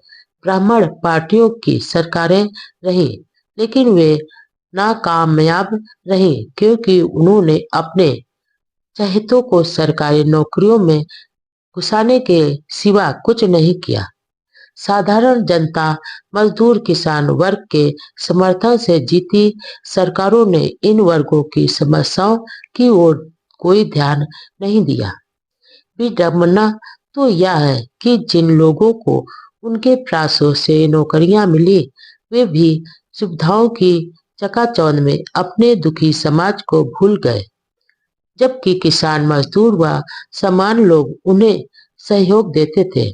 ब्राह्मण पार्टियों की सरकारें रही, लेकिन वे नाकामयाब रही क्योंकि उन्होंने अपने चहेतों को सरकारी नौकरियों में घुसाने के सिवा कुछ नहीं किया। साधारण जनता, मजदूर, किसान वर्ग के समर्थन से जीती सरकारों ने इन वर्गों की समस्याओं की ओर कोई ध्यान नहीं दिया। विडंबना तो यह है कि जिन लोगों को उनके प्रयासों से नौकरियां मिली, वे भी सुविधाओं की चकाचौंध में अपने दुखी समाज को भूल गए। जबकि किसान, मजदूर व सामान्य लोग उन्हें सहयोग देते थे।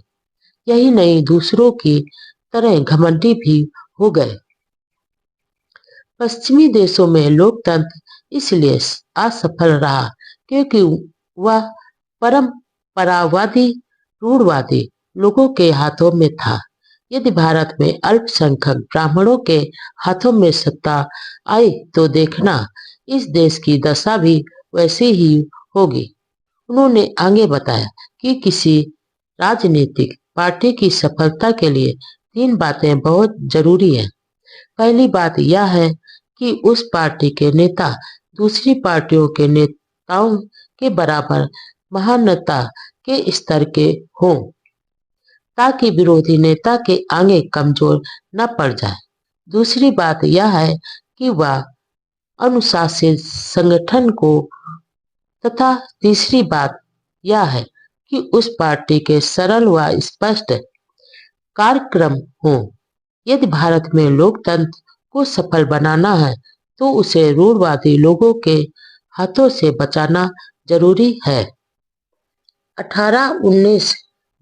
यही नहीं, दूसरों की तरह घमंडी भी हो गए। पश्चिमी देशों में लोकतंत्र इसलिए असफल रहा क्योंकि वह परंपरावादी, रूढ़वादी लोगों के हाथों में था। यदि भारत में अल्पसंख्यक ब्राह्मणों के हाथों में सत्ता आई तो देखना, इस देश की दशा भी वैसी ही होगी। उन्होंने आगे बताया कि किसी राजनीतिक पार्टी की सफलता के लिए तीन बातें बहुत जरूरी हैं। पहली बात यह है कि उस पार्टी के नेता दूसरी पार्टियों के नेताओं के बराबर महानता के स्तर के हों, ताकि विरोधी नेता के आगे कमजोर न पड़ जाए। दूसरी बात यह है कि वह अनुशासित संगठन को, तथा तीसरी बात यह है कि उस पार्टी के सरल व स्पष्ट कार्यक्रम हो। यदि भारत में लोकतंत्र को सफल बनाना है तो उसे रूढ़वादी लोगों के हाथों से बचाना जरूरी है। 18-19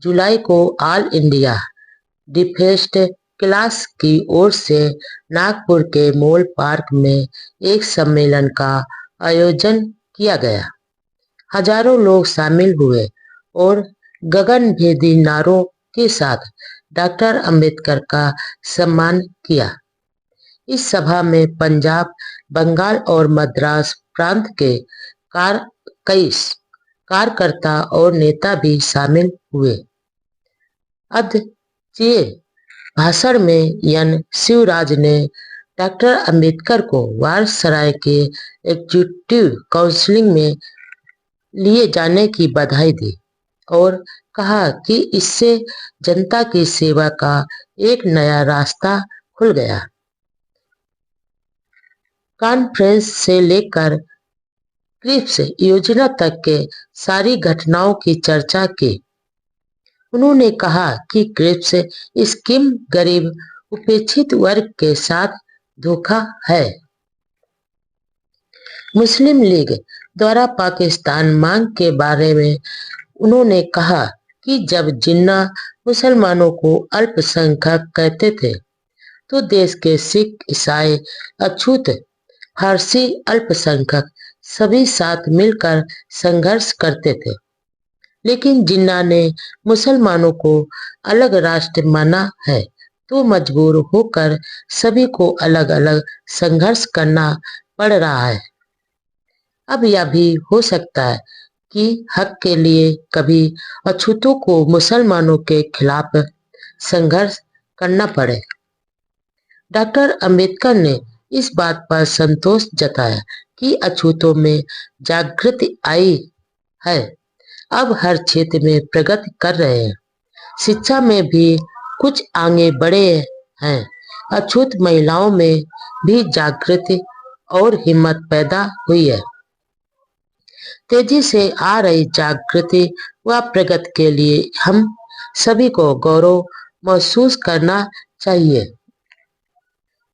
जुलाई को ऑल इंडिया डिफेंस क्लास की ओर से नागपुर के मॉल पार्क में एक सम्मेलन का आयोजन किया गया। हजारों लोग शामिल हुए और गगनभेदी नारों के साथ डॉक्टर अंबेडकर का सम्मान किया। इस सभा में पंजाब, बंगाल और मद्रास प्रांत के कई कार्यकर्ता और नेता भी शामिल हुए। अध्यक्षीय भाषण में एन शिवराज ने डॉक्टर अंबेडकर को वारसराय के एग्जीक्यूटिव काउंसिल में लिए जाने की बधाई दी और कहा कि इससे जनता की सेवा का एक नया रास्ता खुल गया। कॉन्फ्रेंस से लेकर क्रिप्स योजना तक के सारी घटनाओं की चर्चा की। उन्होंने कहा कि क्रिप्स स्कीम गरीब उपेक्षित वर्ग के साथ धोखा है। मुस्लिम लीग द्वारा पाकिस्तान मांग के बारे में उन्होंने कहा कि जब जिन्ना मुसलमानों को अल्पसंख्यक कहते थे तो देश के सिख, ईसाई, अछूत, फारसी अल्पसंख्यक सभी साथ मिलकर संघर्ष करते थे। लेकिन जिन्ना ने मुसलमानों को अलग राष्ट्र माना है तो मजबूर होकर सभी को अलग अलग संघर्ष करना पड़ रहा है। अब यह भी हो सकता है कि हक के लिए कभी अछूतों को मुसलमानों के खिलाफ संघर्ष करना पड़े। डॉक्टर अंबेडकर ने इस बात पर संतोष जताया कि अछूतों में जागृति आई है, अब हर क्षेत्र में प्रगति कर रहे हैं। शिक्षा में भी कुछ आगे बढ़े हैं। अछूत महिलाओं में भी जागृति और हिम्मत पैदा हुई है। तेजी से आ रही जागृति व प्रगति के लिए हम सभी को गौरव महसूस करना चाहिए।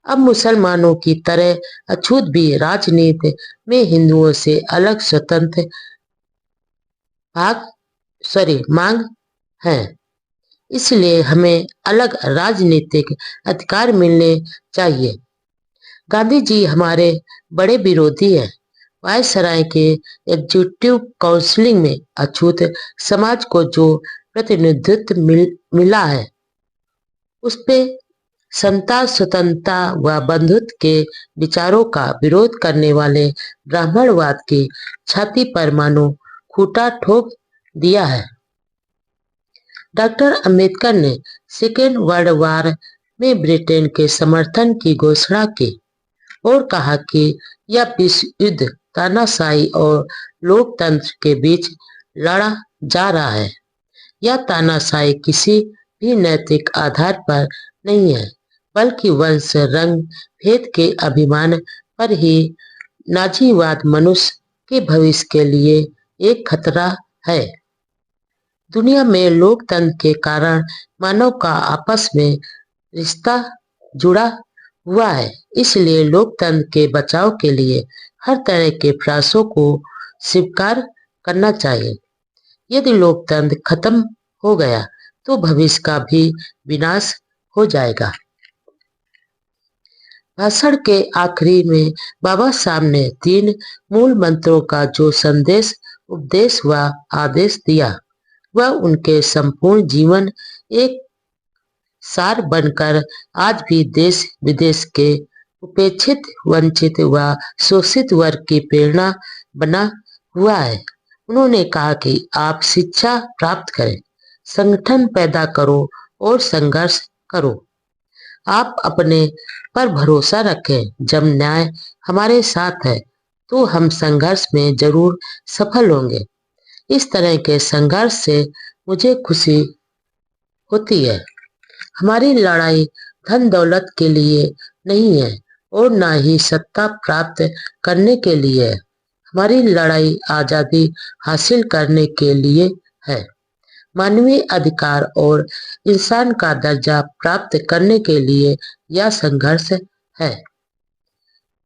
अब मुसलमानों की तरह अछूत भी राजनीति में हिंदुओं से अलग स्वतंत्र मांग है। इसलिए हमें अलग राजनीतिक अधिकार मिलने चाहिए। गांधी जी हमारे बड़े विरोधी हैं। वायसराय के एग्जीक्यूटिव काउंसिल में अछूत समाज को जो प्रतिनिधित्व मिला है उस पे समता, स्वतंत्रता व बंधुत्व के विचारों का विरोध करने वाले ब्राह्मणवाद की छाती पर मानो खूंटा ठोक दिया है। डॉक्टर अंबेडकर ने सेकेंड वर्ल्ड वॉर में ब्रिटेन के समर्थन की घोषणा की और कहा कि यह विश्व युद्ध तानाशाही और लोकतंत्र के बीच लड़ा जा रहा है। यह तानाशाही किसी भी नैतिक आधार पर नहीं है, बल्कि वंश, रंग, भेद के अभिमान पर ही नाजीवाद मनुष्य के भविष्य के लिए एक खतरा है। दुनिया में लोकतंत्र के कारण मानव का आपस में रिश्ता जुड़ा हुआ है। इसलिए लोकतंत्र के बचाव के लिए हर तरह के प्रयासों को स्वीकार करना चाहिए। यदि लोकतंत्र खत्म हो गया तो भविष्य का भी विनाश हो जाएगा। भाषण के आखिरी में बाबा साहब ने 3 मूल मंत्रों का जो संदेश, उपदेश व आदेश दिया, वह उनके संपूर्ण जीवन एक सार बनकर आज भी देश विदेश के उपेक्षित, वंचित व शोषित वर्ग की प्रेरणा बना हुआ है। उन्होंने कहा कि आप शिक्षा प्राप्त करें, संगठन पैदा करो और संघर्ष करो। आप अपने पर भरोसा रखें। जब न्याय हमारे साथ है तो हम संघर्ष में जरूर सफल होंगे। इस तरह के संघर्ष से मुझे खुशी होती है। हमारी लड़ाई धन दौलत के लिए नहीं है और ना ही सत्ता प्राप्त करने के लिए है। हमारी लड़ाई आजादी हासिल करने के लिए है। मानवीय अधिकार और इंसान का दर्जा प्राप्त करने के लिए यह संघर्ष है।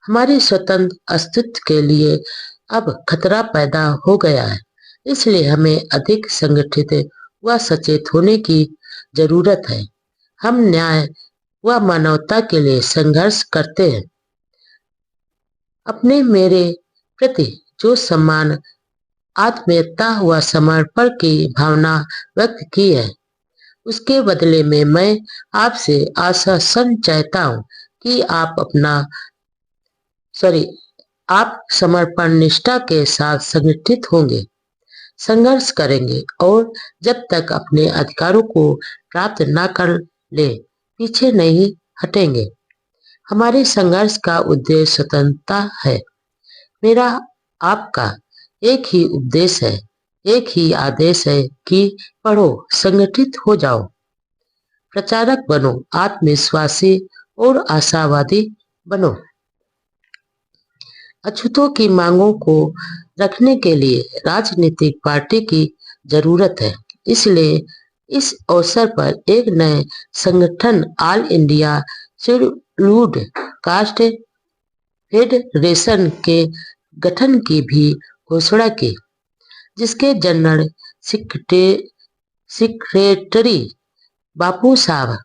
हमारी स्वतंत्र अस्तित्व के लिए अब खतरा पैदा हो गया है, इसलिए हमें अधिक संगठित व सचेत होने की जरूरत है। हम न्याय व मानवता के लिए संघर्ष करते हैं। अपने मेरे प्रति जो सम्मान, आत्मीयता व समर्पण की भावना व्यक्त की है, उसके बदले में मैं आपसे आश्वासन चाहता हूँ कि आप समर्पण निष्ठा के साथ संगठित होंगे, संघर्ष करेंगे और जब तक अपने अधिकारों को प्राप्त न कर ले पीछे नहीं हटेंगे। हमारे संघर्ष का उद्देश्य स्वतंत्रता है। मेरा आपका एक ही उपदेश है, एक ही आदेश है कि पढ़ो, संगठित हो जाओ, प्रचारक बनो, आत्मविश्वासी और आशावादी बनो। अछूतों की मांगों को रखने के लिए राजनीतिक पार्टी की जरूरत है। इसलिए इस अवसर पर एक नए संगठन all India scheduled caste federation के गठन की भी घोषणा की, जिसके जनरल सेक्रेटरी बापू साहब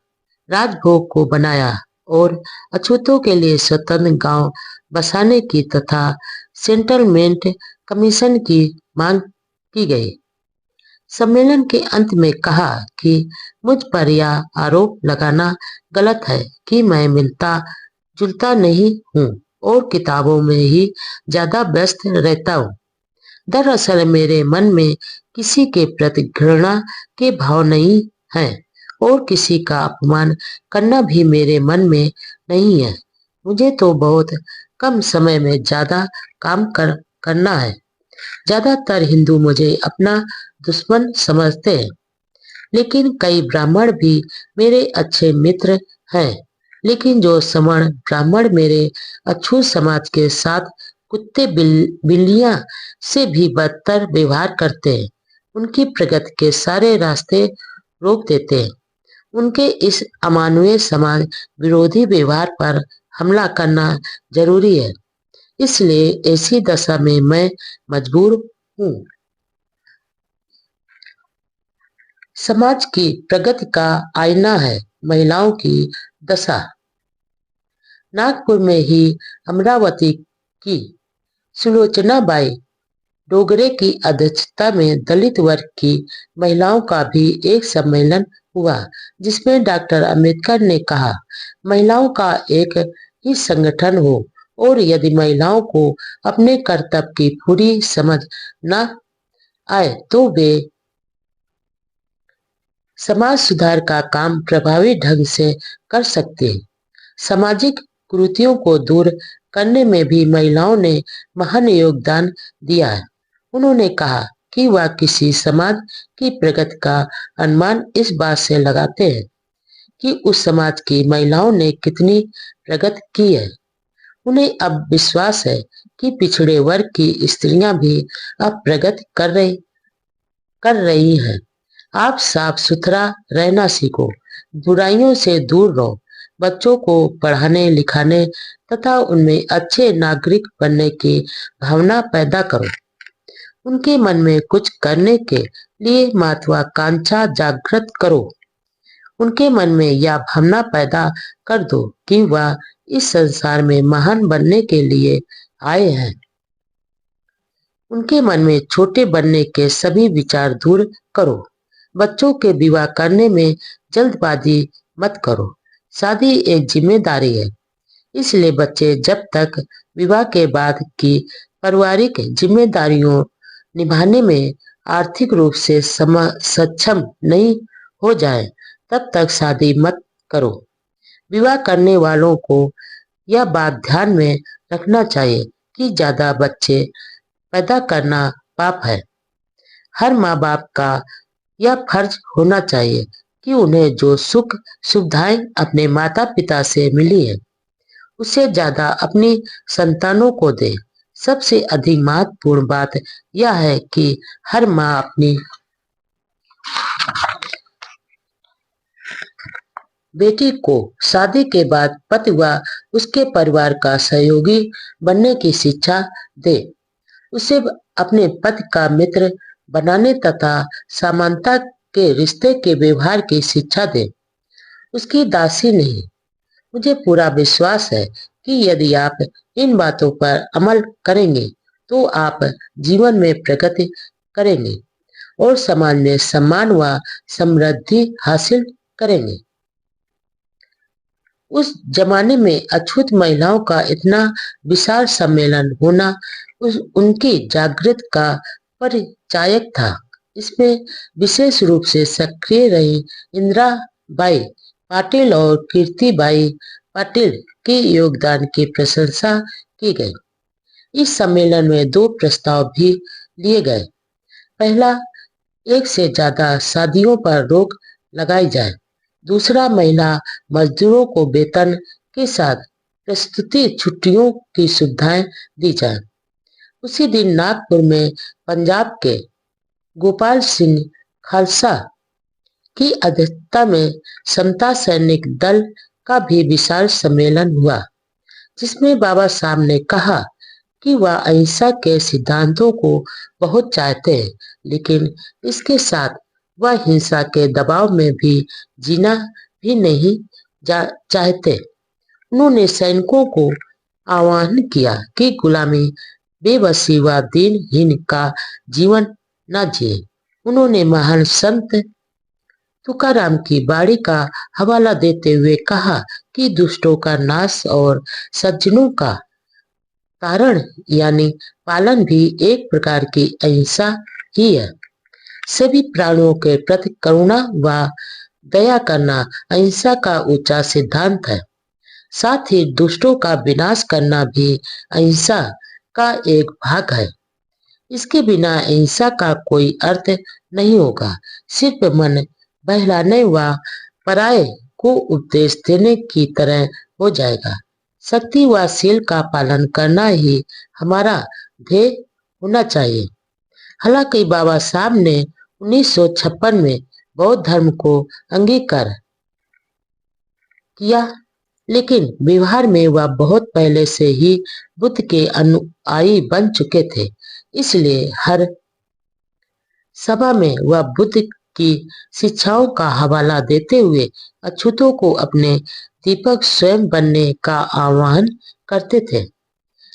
राजभोग को बनाया और अछूतों के लिए स्वतंत्र गांव बसाने की तथा सेटलमेंट कमीशन की मांग की गई। सम्मेलन के अंत में कहा कि मुझ पर यह आरोप लगाना गलत है कि मैं मिलता जुलता नहीं हूँ और किताबों में ही ज्यादा व्यस्त रहता हूँ। दरअसल मेरे मन में किसी के प्रति घृणा के भाव नहीं है और किसी का अपमान करना भी मेरे मन में नहीं है। मुझे तो बहुत कम समय में ज्यादा काम करना है। ज्यादातर हिंदू मुझे अपना दुश्मन समझते हैं, लेकिन कई ब्राह्मण भी मेरे अच्छे मित्र हैं। लेकिन जो सवर्ण ब्राह्मण मेरे अछूत समाज के साथ कुत्ते बिल्लियां से भी बदतर व्यवहार करते हैं, उनकी प्रगति के सारे रास्ते रोक देते हैं। उनके इस अमानवीय समाज विरोधी व्यवहार पर हमला करना जरूरी है। इसलिए ऐसी दशा में मैं मजबूर हूँ। समाज की प्रगति का आईना है महिलाओं की दशा। नागपुर में ही अमरावती की सुलोचनाबाई डोगरे की अध्यक्षता में दलित वर्ग की महिलाओं का भी एक सम्मेलन हुआ, जिसमें डॉक्टर अंबेडकर ने कहा, महिलाओं का एक ही संगठन हो और यदि महिलाओं को अपने कर्तव्य की पूरी समझ न आए तो वे समाज सुधार का काम प्रभावी ढंग से कर सकते हैं। सामाजिक कुरीतियों को दूर करने में भी महिलाओं ने महान योगदान दिया है। उन्होंने कहा कि वह किसी समाज की प्रगति का अनुमान इस बात से लगाते हैं कि उस समाज की महिलाओं ने कितनी प्रगति की है। उन्हें अब विश्वास है कि पिछड़े वर्ग की स्त्रियां भी अब प्रगति कर रही हैं। आप साफ सुथरा रहना सीखो, बुराइयों से दूर रहो, बच्चों को पढ़ाने लिखाने तथा उनमें अच्छे नागरिक बनने की भावना पैदा करो। उनके मन में कुछ करने के लिए महत्वाकांक्षा जागृत करो। उनके मन में यह भावना पैदा कर दो कि वह इस संसार में महान बनने के लिए आए हैं। उनके मन में छोटे बनने के सभी विचार दूर करो। बच्चों के विवाह करने में जल्दबाजी मत करो। शादी एक जिम्मेदारी है, इसलिए बच्चे जब तक विवाह के बाद की पारिवारिक जिम्मेदारियों निभाने में आर्थिक रूप से सक्षम नहीं हो जाए, तब तक शादी मत करो। विवाह करने वालों को यह बात ध्यान में रखना चाहिए कि ज्यादा बच्चे पैदा करना पाप है। हर माँ बाप का यह फर्ज होना चाहिए कि उन्हें जो सुख सुविधाएं अपने माता पिता से मिली है, उससे ज्यादा अपनी संतानों को दे। सबसे अधिक महत्वपूर्ण बात यह है कि हर माँ अपनी बेटी को शादी के बाद पति व उसके परिवार का सहयोगी बनने की शिक्षा दे। उसे अपने पति का मित्र बनाने तथा समानता के रिश्ते के व्यवहार की शिक्षा दे, उसकी दासी नहीं। मुझे पूरा विश्वास है कि यदि आप इन बातों पर अमल करेंगे तो आप जीवन में प्रगति करेंगे और समाज में सम्मान व समृद्धि हासिल करेंगे। उस जमाने में अछूत महिलाओं का इतना विशाल सम्मेलन होना उनकी जागृत का परिचायक था। इसमें विशेष रूप से सक्रिय रही इंदिरा बाई पाटिल और कीर्तिबाई पाटिल के योगदान की प्रशंसा की गई। इस सम्मेलन में 2 प्रस्ताव भी लिए गए। पहला, एक से ज्यादा शादियों पर रोक लगाई जाए। दूसरा, महिला मजदूरों को वेतन के साथ प्रस्तुति छुट्टियों की सुविधाएं दी जाए। उसी दिन नागपुर में पंजाब के गोपाल सिंह खालसा की अध्यक्षता में समता सैनिक दल का भी विशाल सम्मेलन हुआ, जिसमें बाबा साहब ने कहा कि वह अहिंसा के सिद्धांतों को बहुत चाहते हैं, लेकिन इसके साथ वह हिंसा के दबाव में भी जीना भी नहीं चाहते। उन्होंने सैनिकों को आह्वान किया कि गुलामी, बेबसी व दीनहीन का जीवन न जिए। उन्होंने महान संत तुकाराम की बाणी का हवाला देते हुए कहा कि दुष्टों का नाश और सज्जनों का तारण यानी पालन भी एक प्रकार की अहिंसा ही है। सभी प्राणियों के प्रति करुणा व दया करना अहिंसा का ऊंचा सिद्धांत है। साथ ही दुष्टों का विनाश करना भी अहिंसा का एक भाग है। इसके बिना अहिंसा का कोई अर्थ नहीं होगा। सिर्फ मन बहलाने व पराये को उपदेश देने की तरह हो जाएगा। सत्य व शील का पालन करना ही हमारा ध्येय होना चाहिए। हालांकि बाबा साहब ने 1956 में बौद्ध धर्म को अंगीकार किया, लेकिन व्यवहार में वह बहुत पहले से ही बुद्ध के अनुयायी बन चुके थे। इसलिए हर सभा में वह बुद्ध की शिक्षाओं का हवाला देते हुए अछूतों को अपने दीपक स्वयं बनने का आह्वान करते थे।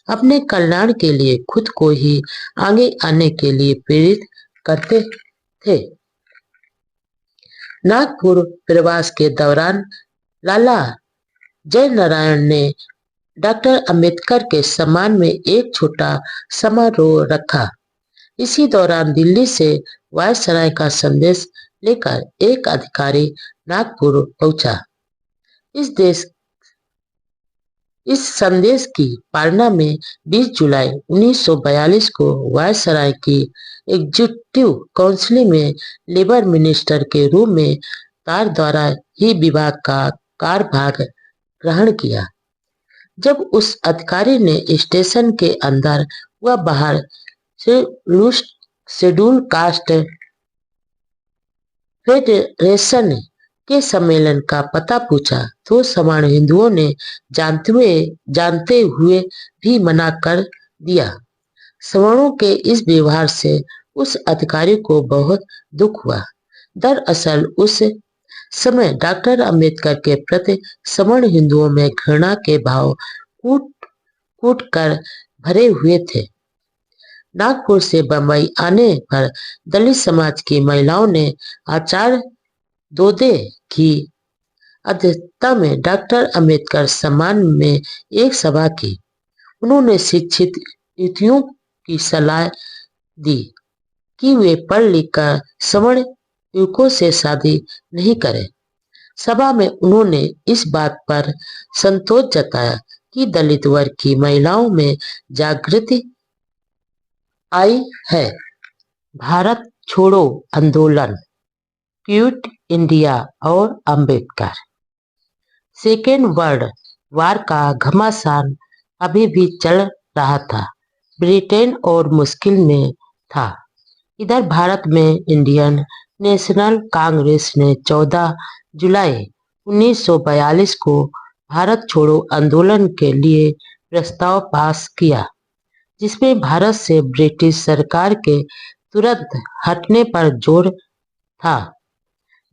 अपने कल्याण के लिए खुद को ही आगे आने के लिए प्रेरित करते थे। नागपुर प्रवास के दौरान लाला जयनारायण ने डॉक्टर अंबेडकर के सम्मान में एक छोटा समारोह रखा। इसी दौरान दिल्ली से वायसराय का संदेश लेकर एक अधिकारी नागपुर पहुंचा। इस संदेश की पालना में 20 जुलाई 1942 को वायसराय की एग्जीक्यूटिव काउंसिल में लेबर मिनिस्टर के रूप में तार द्वारा ही विभाग का कार्यभार ग्रहण किया। जब उस अधिकारी ने स्टेशन के अंदर व बाहर शेड्यूल कास्ट फेडरेशन के सम्मेलन का पता पूछा तो सवर्ण हिंदुओं ने जानते हुए भी मना कर दिया। सवर्णों के इस व्यवहार से उस अधिकारी को बहुत दुख हुआ। दरअसल उस समय डॉक्टर अंबेडकर के प्रति सवर्ण हिंदुओं में घृणा के भाव कूट कूट कर भरे हुए थे। नागपुर से बंबई आने पर दलित समाज की महिलाओं ने आचार्य दोदे की अध्यक्षता में डॉक्टर अंबेडकर सम्मान में एक सभा की। उन्होंने शिक्षित युवतियों की सलाह दी कि वे पढ़ लिख कर सवर्ण युवकों से शादी नहीं करें। सभा में उन्होंने इस बात पर संतोष जताया कि दलित वर्ग की महिलाओं में जागृति आई है। भारत छोड़ो आंदोलन, क्विट इंडिया और अंबेडकर। सेकेंड वर्ल्ड वार का घमासान अभी भी चल रहा था। ब्रिटेन और मुश्किल में था। इधर भारत में इंडियन नेशनल कांग्रेस ने 14 जुलाई 1942 को भारत छोड़ो आंदोलन के लिए प्रस्ताव पास किया, जिसमें भारत से ब्रिटिश सरकार के तुरंत हटने पर जोर था।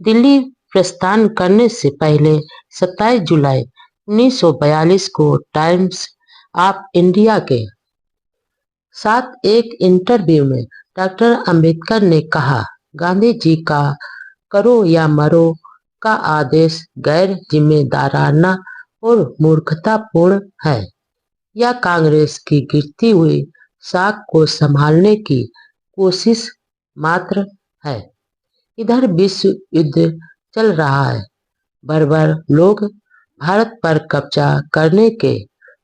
दिल्ली प्रस्थान करने से पहले 27 जुलाई 1942 को टाइम्स ऑफ इंडिया के साथ एक इंटरव्यू में डॉक्टर अंबेडकर ने कहा, गांधी जी का करो या मरो का आदेश गैर जिम्मेदाराना और मूर्खतापूर्ण है। यह कांग्रेस की गिरती हुई साख को संभालने की कोशिश मात्र है। इधर विश्व युद्ध चल रहा है। बर्बर लोग भारत पर कब्जा करने के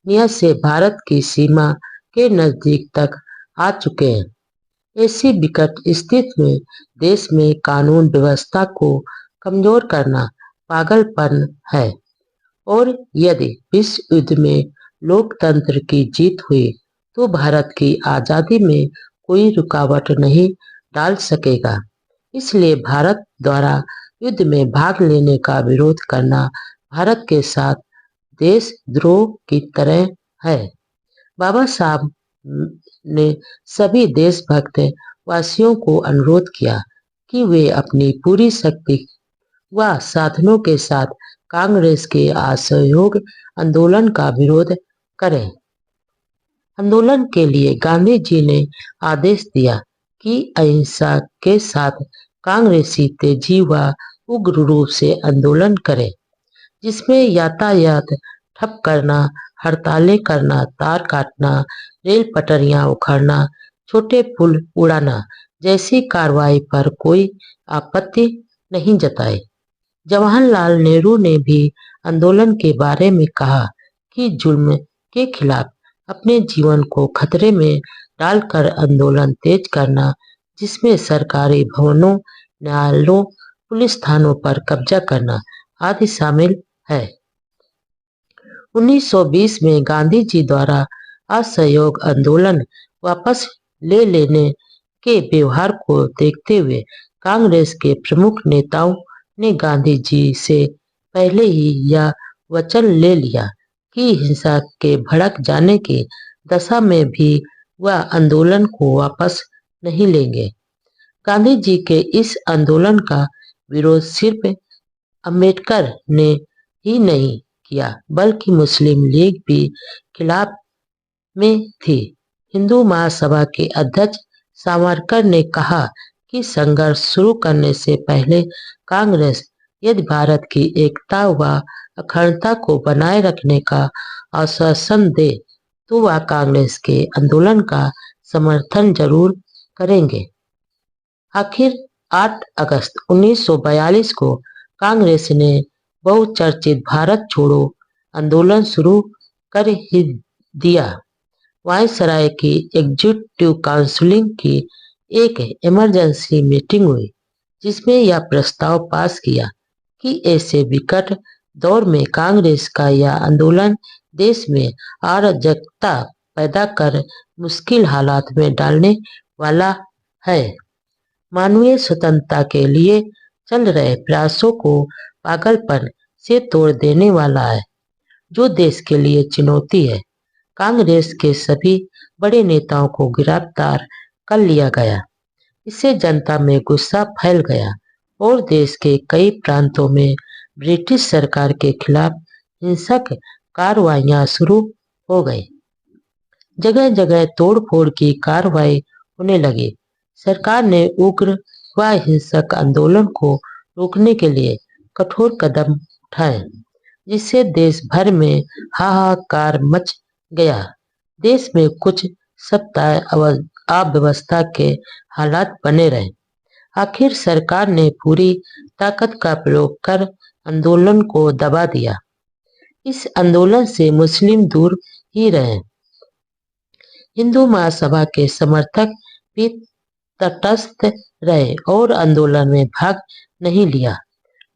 नियत से भारत की सीमा के नजदीक तक आ चुके हैं। ऐसी विकट स्थिति में देश में कानून व्यवस्था को कमजोर करना पागलपन है, और यदि विश्व युद्ध में लोकतंत्र की जीत हुई तो भारत की आजादी में कोई रुकावट नहीं डाल सकेगा। इसलिए भारत द्वारा युद्ध में भाग लेने का विरोध करना भारत के साथ देशद्रोह की तरह है। बाबा साहब ने सभी देशभक्त वासियों को अनुरोध किया कि वे अपनी पूरी शक्ति व साधनों के साथ कांग्रेस के असहयोग आंदोलन का विरोध करें। आंदोलन के लिए गांधी जी ने आदेश दिया कि अहिंसा के साथ कांग्रेसी तेजी व उग्र रूप से आंदोलन करें, जिसमें यातायात ठप करना, हड़तालें करना, तार काटना, रेल पटरियां उखाड़ना, छोटे पुल उड़ाना जैसी कार्रवाई पर कोई आपत्ति नहीं जताई। जवाहरलाल नेहरू ने भी आंदोलन के बारे में कहा कि जुल्म के खिलाफ अपने जीवन को खतरे में डालकर आंदोलन तेज करना, जिसमें सरकारी भवनों, न्यायालयों, पुलिस थानों पर कब्जा करना आदि शामिल है। 1920 में गांधी जी द्वारा असहयोग आंदोलन वापस ले लेने के व्यवहार को देखते हुए कांग्रेस के प्रमुख नेताओं ने गांधी जी से पहले ही यह वचन ले लिया कि हिंसा के भड़क जाने की दशा में भी वह आंदोलन को वापस नहीं लेंगे। गांधी जी के इस आंदोलन का विरोध सिर्फ अंबेडकर ने ही नहीं किया, बल्कि मुस्लिम लीग भी खिलाफ में थी। हिंदू महासभा के अध्यक्ष सावरकर ने कहा कि संघर्ष शुरू करने से पहले कांग्रेस यदि भारत की एकता व अखंडता को बनाए रखने का आश्वासन दे तो वह कांग्रेस के आंदोलन का समर्थन जरूर करेंगे। आखिर 8 अगस्त 1942 को कांग्रेस ने बहुचर्चित भारत छोड़ो आंदोलन शुरू कर ही दिया। वायसराय की एग्जीक्यूटिव काउंसिल की एक इमरजेंसी मीटिंग हुई, जिसमें यह प्रस्ताव पास किया कि ऐसे विकट दौर में कांग्रेस का यह आंदोलन देश में अराजकता पैदा कर मुश्किल हालात में डालने वाला है, मानवीय स्वतंत्रता के लिए चल रहे प्रयासों को पागलपन से तोड़ देने वाला है, जो देश के लिए चुनौती है। कांग्रेस के सभी बड़े नेताओं को गिरफ्तार कर लिया गया। इससे जनता में गुस्सा फैल गया और देश के कई प्रांतों में ब्रिटिश सरकार के खिलाफ हिंसक कार्रवाइयां शुरू हो गई। जगह जगह तोड़फोड़ की कार्रवाई होने लगी। सरकार ने उग्र व हिंसक आंदोलन को रोकने के लिए कठोर कदम उठाए, जिससे देश भर में हाहाकार मच गया। देश में कुछ सप्ताह अव्यवस्था के हालात बने रहे। आखिर सरकार ने पूरी ताकत का प्रयोग कर आंदोलन को दबा दिया। इस आंदोलन से मुस्लिम दूर ही रहे। हिंदू महासभा के समर्थक भी तटस्थ रहे और आंदोलन में भाग नहीं लिया।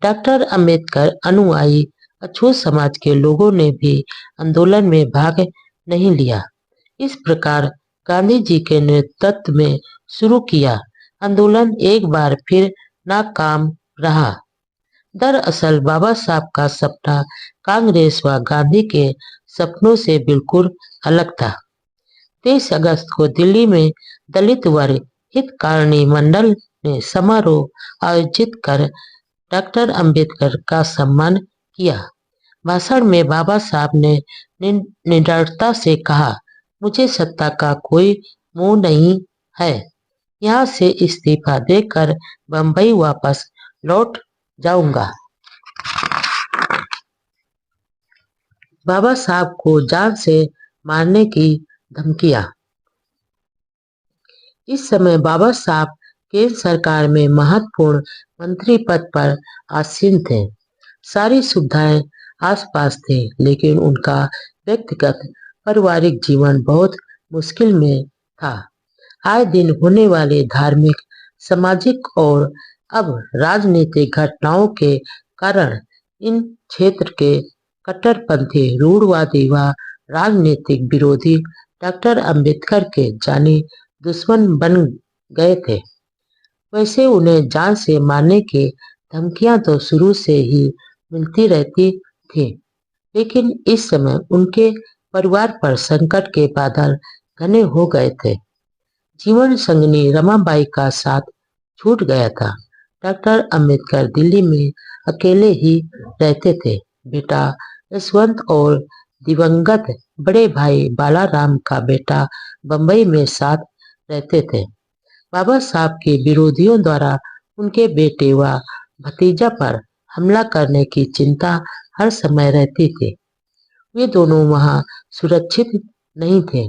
डॉक्टर अंबेडकर अनुयायी अछूत समाज के लोगों ने भी आंदोलन में भाग नहीं लिया। इस प्रकार गांधी जी के नेतृत्व में शुरू किया आंदोलन एक बार फिर नाकाम रहा। दरअसल बाबा साहब का सपना कांग्रेस व गांधी के सपनों से बिल्कुल अलग था। 23 अगस्त को दिल्ली में दलित वर्ग हितकारिणी मंडल ने समारोह आयोजित कर डॉक्टर अंबेडकर का सम्मान किया। भाषण में बाबा साहब ने निडरता से कहा, मुझे सत्ता का कोई मोह नहीं है। यहाँ से इस्तीफा देकर बंबई वापस लौट जाऊंगा। बाबा साहब को जान से मारने की धमकियां। इस समय बाबा साहब केंद्र सरकार में महत्वपूर्ण मंत्री पद पर आसीन थे। सारी सुविधाएं आसपास थी, लेकिन उनका व्यक्तिगत पारिवारिक जीवन बहुत मुश्किल में था। आए दिन होने वाले धार्मिक, सामाजिक और अब राजनीतिक घटनाओं के कारण इन क्षेत्र के कट्टरपंथी, रूढ़वादी व राजनीतिक विरोधी डॉक्टर अंबेडकर के जानी दुश्मन बन गए थे। वैसे उन्हें जान से मारने की धमकियां तो शुरू से ही मिलती रहती थी, लेकिन इस समय उनके परिवार पर संकट के बादल घने हो गए थे। जीवन संगिनी रमाबाई का साथ छूट गया था। डॉक्टर अंबेडकर दिल्ली में अकेले ही रहते थे। बेटा यशवंत और दिवंगत बड़े भाई बालाराम का बेटा बंबई में साथ रहते थे। बाबा साहब के विरोधियों द्वारा उनके बेटे व भतीजा पर हमला करने की चिंता हर समय रहती थी। वे दोनों वहां सुरक्षित नहीं थे।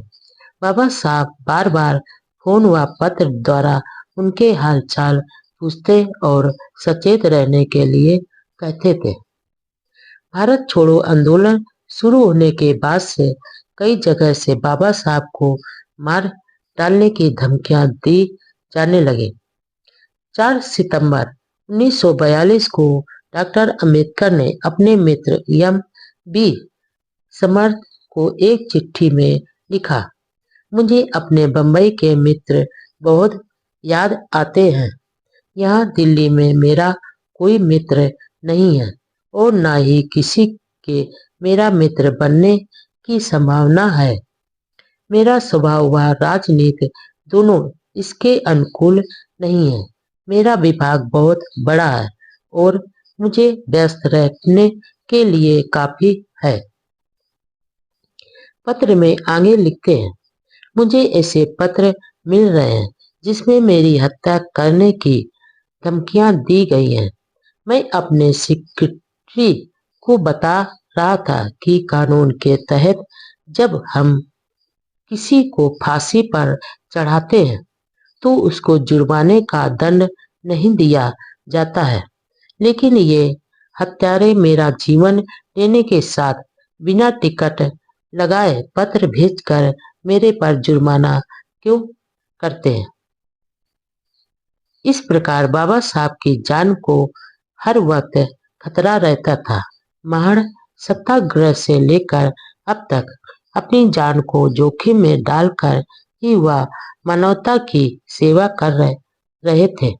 बाबा साहब बार बार फोन व पत्र द्वारा उनके हालचाल पूछते और सचेत रहने के लिए कहते थे। भारत छोड़ो आंदोलन शुरू होने के बाद से कई जगह से बाबा साहब को मार डालने की धमकियां दी जाने लगी। 4 सितंबर 1942 को डॉक्टर अंबेडकर ने अपने मित्र एम बी समर्थ को एक चिट्ठी में लिखा, मुझे अपने बंबई के मित्र बहुत याद आते हैं। यहाँ दिल्ली में मेरा कोई मित्र नहीं है और ना ही किसी के मेरा मित्र बनने की संभावना है। मेरा स्वभाव व राजनीति दोनों इसके अनुकूल नहीं है। मेरा विभाग बहुत बड़ा है और मुझे व्यस्त रहने के लिए काफी है। पत्र में आगे लिखते हैं, मुझे ऐसे पत्र मिल रहे हैं जिसमें मेरी हत्या करने की धमकियां दी गई हैं। मैं अपने सेक्रेटरी को बता रहा था कि कानून के तहत जब हम किसी को फांसी पर चढ़ाते हैं तो उसको जुर्माने का दंड नहीं दिया जाता है, लेकिन ये हत्यारे मेरा जीवन लेने के साथ बिना टिकट लगाए पत्र भेजकर मेरे पर जुर्माना क्यों करते हैं। इस प्रकार बाबा साहब की जान को हर वक्त खतरा रहता था। महज सत्याग्रह से लेकर अब तक अपनी जान को जोखिम में डालकर ही वह मानवता की सेवा कर रहे थे।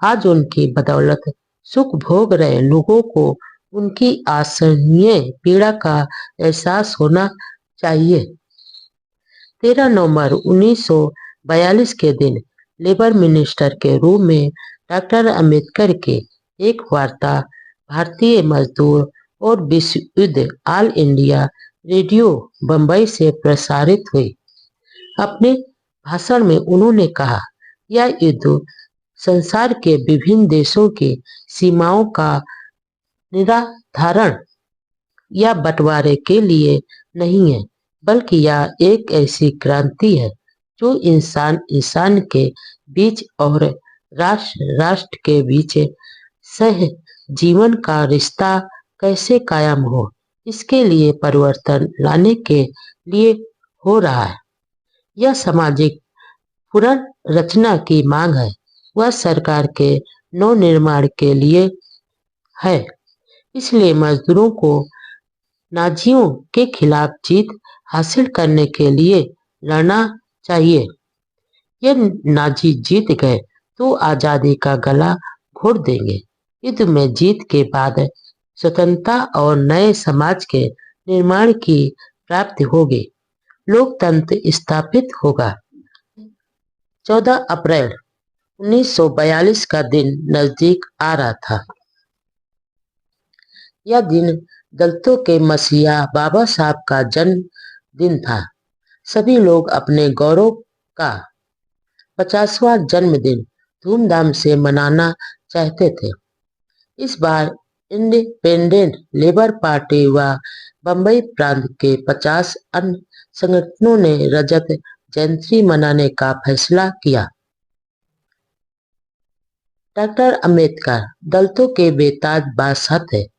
आज उनकी बदौलत सुख भोग रहे लोगों को उनकी असहनीय पीड़ा का एहसास होना चाहिए। 13 नवंबर 1942 के दिन लेबर मिनिस्टर के रूप में डॉक्टर अंबेडकर की एक वार्ता भारतीय मजदूर और विश्व युद्ध ऑल इंडिया रेडियो बम्बई से प्रसारित हुई। अपने भाषण में उन्होंने कहा, यह युद्ध संसार के विभिन्न देशों की सीमाओं का निर्धारण या बंटवारे के लिए नहीं है, बल्कि यह एक ऐसी क्रांति है जो इंसान इंसान के बीच और राष्ट्र राष्ट्र के बीच सह जीवन का रिश्ता कैसे कायम हो, इसके लिए परिवर्तन लाने के लिए हो रहा है। यह सामाजिक पुनर्रचना की मांग है, वह सरकार के नवनिर्माण के लिए है। इसलिए मजदूरों को नाजियों के खिलाफ जीत हासिल करने के लिए लड़ना चाहिए। यदि नाजी जीत गए तो आजादी का गला घोट देंगे। युद्ध में जीत के बाद स्वतंत्रता और नए समाज के निर्माण की प्राप्ति होगी, लोकतंत्र स्थापित होगा। 14 अप्रैल 1942 का दिन नजदीक आ रहा था। यह दिन दलितों के मसीहा बाबा साहब का जन्म दिन था। सभी लोग अपने गौरव का 50वां जन्मदिन धूमधाम से मनाना चाहते थे। इस बार इंडिपेंडेंट लेबर पार्टी व बम्बई प्रांत के 50 अन्य संगठनों ने रजत जयंती मनाने का फैसला किया। डॉक्टर अंबेडकर दलितों के बेताज बादशाह थे।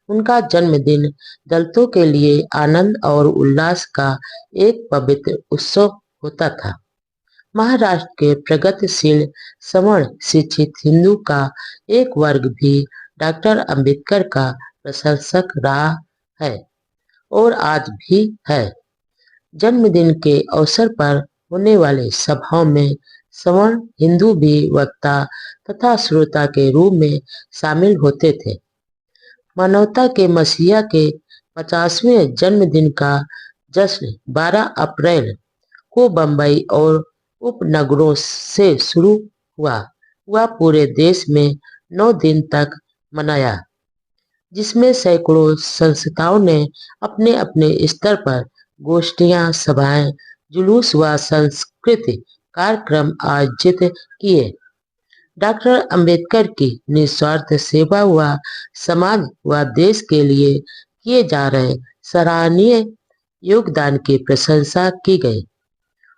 उनका जन्मदिन दलितों के लिए आनंद और उल्लास का एक पवित्र उत्सव होता था। महाराष्ट्र के प्रगतिशील सवर्ण शिक्षित हिंदू का एक वर्ग भी डॉक्टर अंबेडकर का प्रशंसक रहा है और आज भी है। जन्मदिन के अवसर पर होने वाले सभाओं में सवर्ण हिंदू भी वक्ता तथा श्रोता के रूप में शामिल होते थे। मानवता के मसीहा के 50वें जन्मदिन का जश्न 12 अप्रैल को बम्बई और उपनगरों से शुरू हुआ। वह पूरे देश में 9 दिन तक मनाया, जिसमें सैकड़ों संस्थाओं ने अपने अपने स्तर पर गोष्ठियां, सभाएं, जुलूस व सांस्कृतिक कार्यक्रम आयोजित किए। डॉक्टर अंबेडकर की निस्वार्थ सेवा व समाज व देश के लिए किए जा रहे सराहनीय योगदान की प्रशंसा की गई।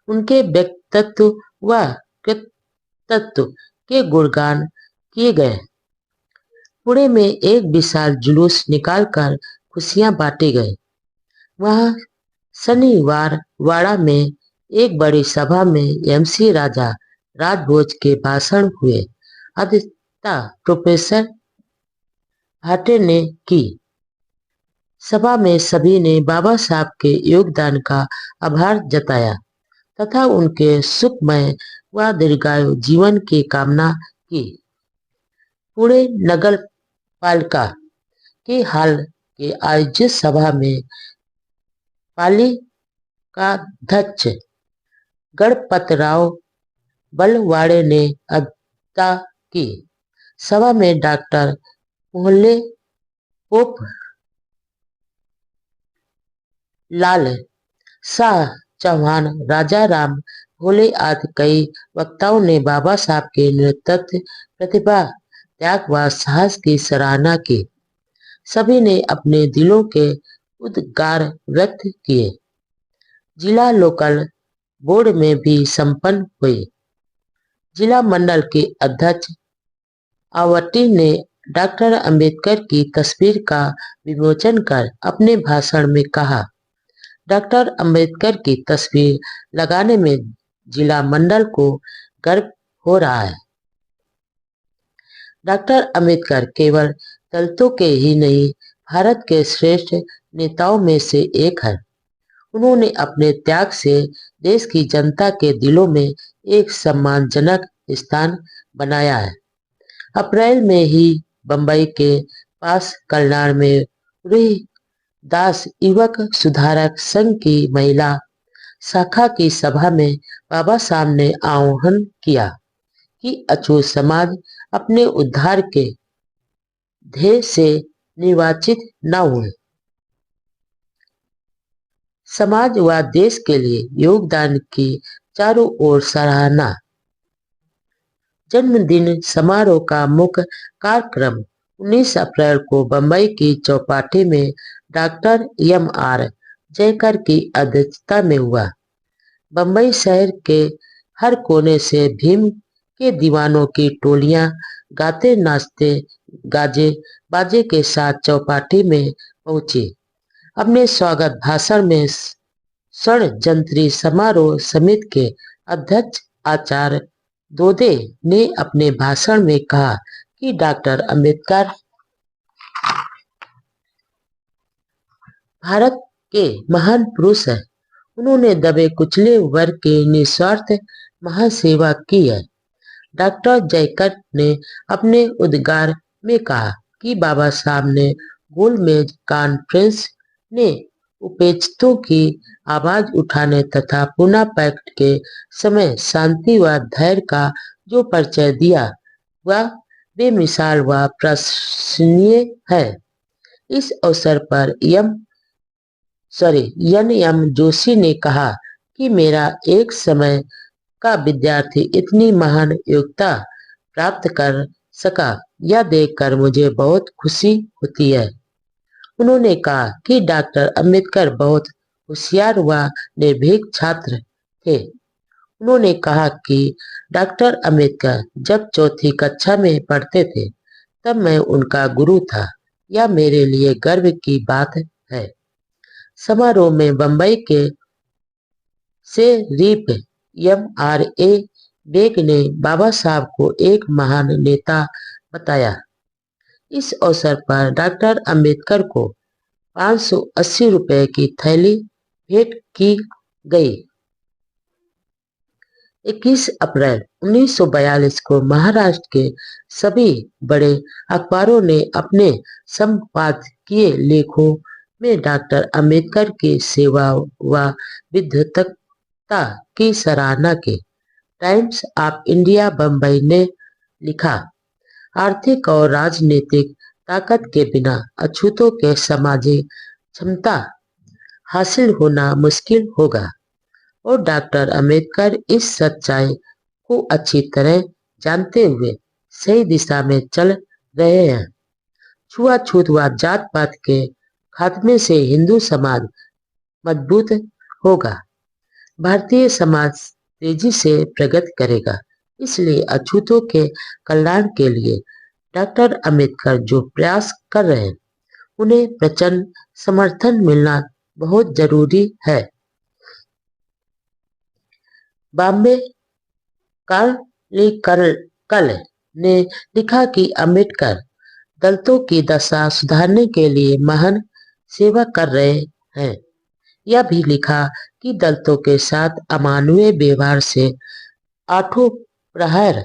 उनके व्यक्तित्व व कृतित्व के गुणगान किए गए। पुणे में एक विशाल जुलूस निकालकर खुशियां बांटे गए। वहां शनिवार वाड़ा में एक बड़ी सभा में एमसी राजा राजभोज के भाषण हुए। अध्यक्षता प्रोफेसर भाटे ने की। सभा में सभी ने बाबा साहब के योगदान का आभार जताया तथा उनके सुखमय व दीर्घायु जीवन की कामना की। पुणे नगर पालिका के हाल के आयोजित सभा में पालिकाध्यक्ष गणपतराव बलवाड़े ने अध्यक्षता की। सभा में डॉक्टर मोहल्ले पोप लाल शाह चौहान, राजा राम भोले आदि कई वक्ताओं ने बाबा साहब के नेतृत्व, प्रतिभा, त्याग व साहस की सराहना की। सभी ने अपने दिलों के उद्गार व्यक्त किए। जिला लोकल बोर्ड में भी संपन्न हुई। जिला मंडल के अध्यक्ष आवटी ने डॉक्टर अंबेडकर की तस्वीर का विमोचन कर अपने भाषण में कहा, डॉक्टर अंबेडकर की तस्वीर लगाने में जिला मंडल को गर्व हो रहा है। डॉक्टर अंबेडकर केवल दलितों के ही नहीं, भारत के श्रेष्ठ नेताओं में से एक है। उन्होंने अपने त्याग से देश की जनता के दिलों में एक सम्मानजनक स्थान बनाया है। अप्रैल में ही बम्बई के पास कल्याण में रूही दास युवक सुधारक संघ की महिला शाखा की सभा में बाबा साहब ने आह्वान किया कि अछूत समाज अपने उद्धार के ध्येय से निर्वाचित न हुए। समाज व देश के लिए योगदान की चारों ओर सराहना। जन्मदिन समारोह का मुख्य कार्यक्रम 19 अप्रैल को बम्बई की चौपाटी में डॉक्टर M.R. जयकर की अध्यक्षता में हुआ। बम्बई शहर के हर कोने से भीम के दीवानों की टोलियां गाते नाचते गाजे बाजे के साथ चौपाटी में पहुंची। अपने स्वागत भाषण में षड्यंत्री समारोह समिति के अध्यक्ष आचार्य दोदे ने अपने भाषण में कहा कि डॉक्टर अंबेडकर भारत के महान पुरुष हैं। उन्होंने दबे कुचले वर्ग की निस्वार्थ महासेवा की है। डॉक्टर जयकर ने अपने उद्गार में कहा कि बाबा साहब ने गोलमेज कॉन्फ्रेंस ने उपेक्षितों की आवाज उठाने तथा पुणे पैक्ट के समय शांति व धैर्य का जो परिचय दिया वह बेमिसाल व प्रशंसनीय है। इस अवसर पर NM जोशी ने कहा कि मेरा एक समय का विद्यार्थी इतनी महान योग्यता प्राप्त कर सका, यह देखकर मुझे बहुत खुशी होती है। उन्होंने कहा कि डॉक्टर अंबेडकर बहुत होशियार व निर्भीक छात्र थे। उन्होंने कहा कि डॉक्टर अंबेडकर जब चौथी कक्षा में पढ़ते थे तब मैं उनका गुरु था। यह मेरे लिए गर्व की बात है। समारोह में बम्बई के शेरीफ M.R.A. बेग ने बाबा साहब को एक महान नेता बताया। इस अवसर पर डॉक्टर अंबेडकर को 580 रुपए की थैली भेंट की गई। 21 अप्रैल 1942 को महाराष्ट्र के सभी बड़े अखबारों ने अपने संपादकीय लेखों में डॉक्टर अंबेडकर की सेवा व विद्वत्ता की सराहना की। टाइम्स ऑफ इंडिया बम्बई ने लिखा, आर्थिक और राजनीतिक ताकत के बिना अछूतों के सामाजिक क्षमता हासिल होना मुश्किल होगा और डॉक्टर अंबेडकर इस सच्चाई को अच्छी तरह जानते हुए सही दिशा में चल रहे हैं। छुआछूत व जात पात के खात्मे से हिंदू समाज मजबूत होगा। भारतीय समाज तेजी से प्रगति करेगा। इसलिए अछूतों के कल्याण के लिए डॉक्टर अंबेडकर जो प्रयास कर रहे हैं उन्हें प्रचंड समर्थन मिलना बहुत जरूरी है। बॉम्बे कल ने लिखा कि अंबेडकर दलितों की दशा सुधारने के लिए महान सेवा कर रहे हैं। यह भी लिखा कि दलितों के साथ अमानवीय व्यवहार से आठों प्रहर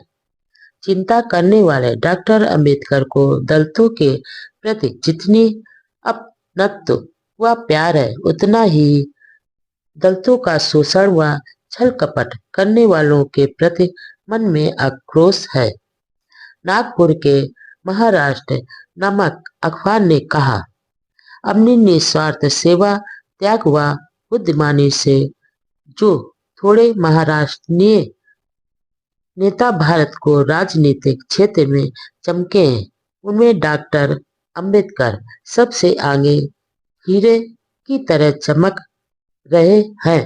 चिंता करने वाले डॉक्टर अंबेडकर को दलितों के प्रति जितनी अपनत्व व प्यार है उतना ही दलितों का शोषण व छल कपट करने वालों के प्रति मन में आक्रोश है। नागपुर के महाराष्ट्र नामक अखबार ने कहा, अपनी निस्वार्थ सेवा त्याग व बुद्धिमानी से जो थोड़े महाराष्ट्रीय नेता भारत को राजनीतिक क्षेत्र में चमके हैं उनमें डॉक्टर अंबेडकर सबसे आगे हीरे की तरह चमक रहे हैं।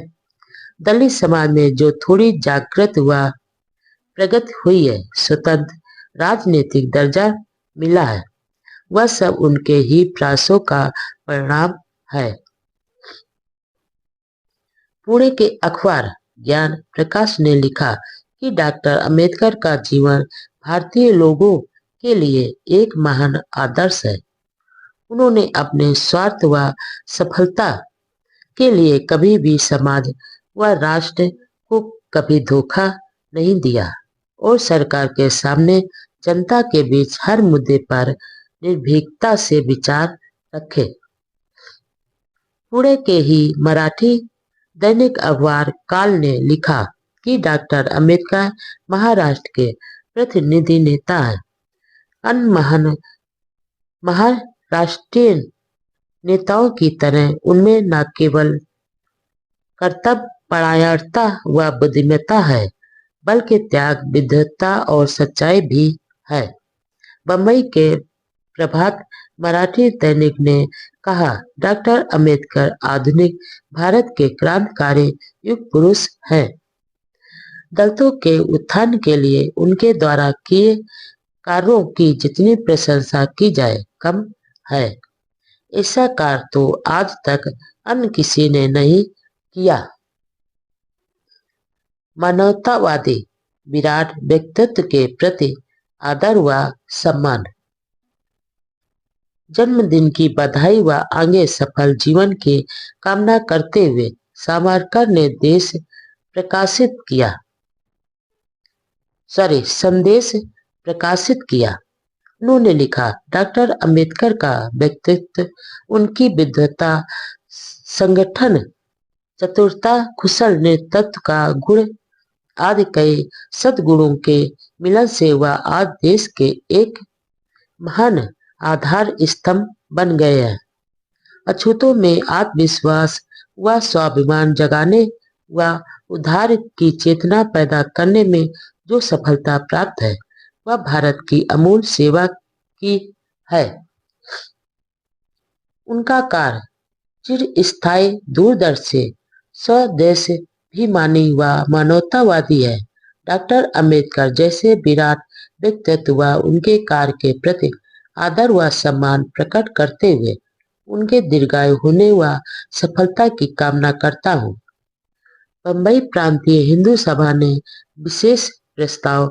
दलित समाज में जो थोड़ी जागृत व प्रगति हुई है, स्वतंत्र राजनीतिक दर्जा मिला है, वह सब उनके ही प्रयासों का परिणाम है। पुणे के अखबार ज्ञान प्रकाश ने लिखा कि डॉक्टर अंबेडकर का जीवन भारतीय लोगों के लिए एक महान आदर्श है। उन्होंने अपने स्वार्थ व सफलता के लिए कभी भी समाज व राष्ट्र को कभी धोखा नहीं दिया और सरकार के सामने जनता के बीच हर मुद्दे पर निर्भीकता से विचार रखे। पुणे के ही मराठी दैनिक अखबार काल ने लिखा कि डॉक्टर अंबेडकर महाराष्ट्र के प्रतिनिधि नेता हैं। अन्य महाराष्ट्रीय नेताओं की तरह उनमें न केवल कर्तव्यपरायणता व बुद्धिमत्ता है, बल्कि त्याग, विद्वता और सच्चाई भी है। बम्बई के प्रभात मराठी दैनिक ने कहा, डॉक्टर अंबेडकर आधुनिक भारत के क्रांतिकारी युग पुरुष हैं। दलितों के उत्थान के लिए उनके द्वारा किए कार्यों की जितनी प्रशंसा की जाए कम है। ऐसा कार्य तो आज तक अन्य किसी ने नहीं किया। मानवतावादी विराट व्यक्तित्व के प्रति आदर व सम्मान। जन्मदिन की बधाई व आगे सफल जीवन की कामना करते हुए सावरकर ने संदेश प्रकाशित किया। उन्होंने लिखा, डॉक्टर अंबेडकर का व्यक्तित्व, उनकी विद्वता, संगठन चतुरता, कुशल नेतृत्व का गुण आदि कई सद्गुणों के मिलन से वह आज देश के एक महान आधार स्तंभ बन गए हैं। अछूतों में आत्मविश्वास व स्वाभिमान जगाने व उद्धार की चेतना पैदा करने में जो सफलता प्राप्त है, वह भारत की अमूल्य सेवा की है। उनका कार्य चिरस्थायी, दूरदर्शी, स्वदेशाभिमानी व मानवतावादी है। डॉक्टर अंबेडकर जैसे विराट व्यक्तित्व व उनके कार्य के प्रति आदर व सम्मान प्रकट करते हुए उनके दीर्घायु होने व सफलता की कामना करता हूँ। बम्बई प्रांतीय हिंदू सभा ने विशेष प्रस्ताव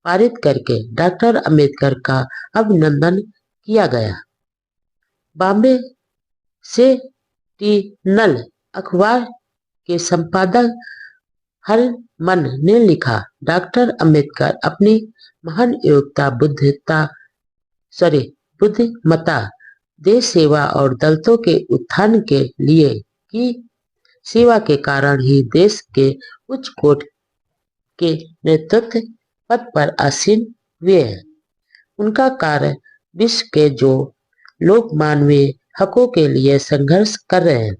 पारित करके डॉक्टर अंबेडकर का अभिनंदन किया गया। बॉम्बे सेंटिनल अखबार के संपादक हरमन ने लिखा, डॉक्टर अंबेडकर अपनी महान योग्यता, बुद्धिमत्ता, देश सेवा और दलितों के उत्थान के लिए की सेवा के कारण ही देश के उच्च कोटि के नेतृत्व पद पर आसीन हुए हैं। उनका कार्य विश्व के जो लोग मानवीय हकों के लिए संघर्ष कर रहे हैं,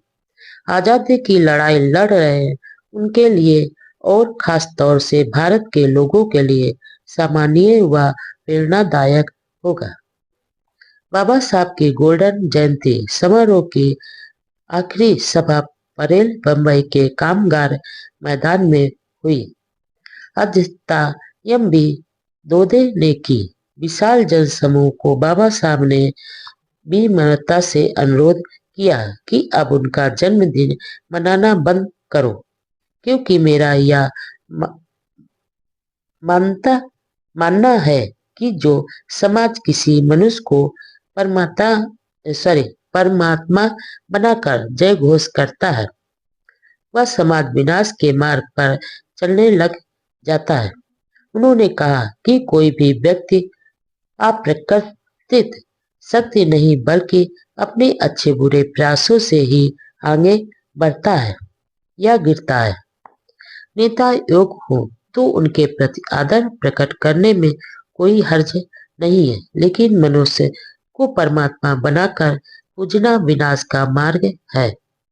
आजादी की लड़ाई लड़ रहे हैं, उनके लिए और खास तौर से भारत के लोगों के लिए सामान्य व प्रेरणादायक होगा। बाबा साहब की गोल्डन जयंती समारोह की आखिरी सभा परेल बम्बई के कामगार मैदान में हुई। अध्यक्षता एम.बी. दोदे ने की। विशाल जनसमूह को बाबा साहब ने विनम्रता से अनुरोध किया कि अब उनका जन्मदिन मनाना बंद करो, क्योंकि मेरा यह मानना है कि जो समाज किसी मनुष्य को परमात्मा बनाकर जय घोष करता है, वह समाज विनाश के मार्ग पर चलने लग जाता है। उन्होंने कहा कि कोई भी व्यक्ति अप्राकृतिक शक्ति नहीं, बल्कि अपने अच्छे बुरे प्रयासों से ही आगे बढ़ता है या गिरता है। नेता योग्य हो तो उनके प्रति आदर प्रकट करने में कोई हर्ज नहीं है, लेकिन मनुष्य को परमात्मा बनाकर पूजना विनाश का मार्ग है।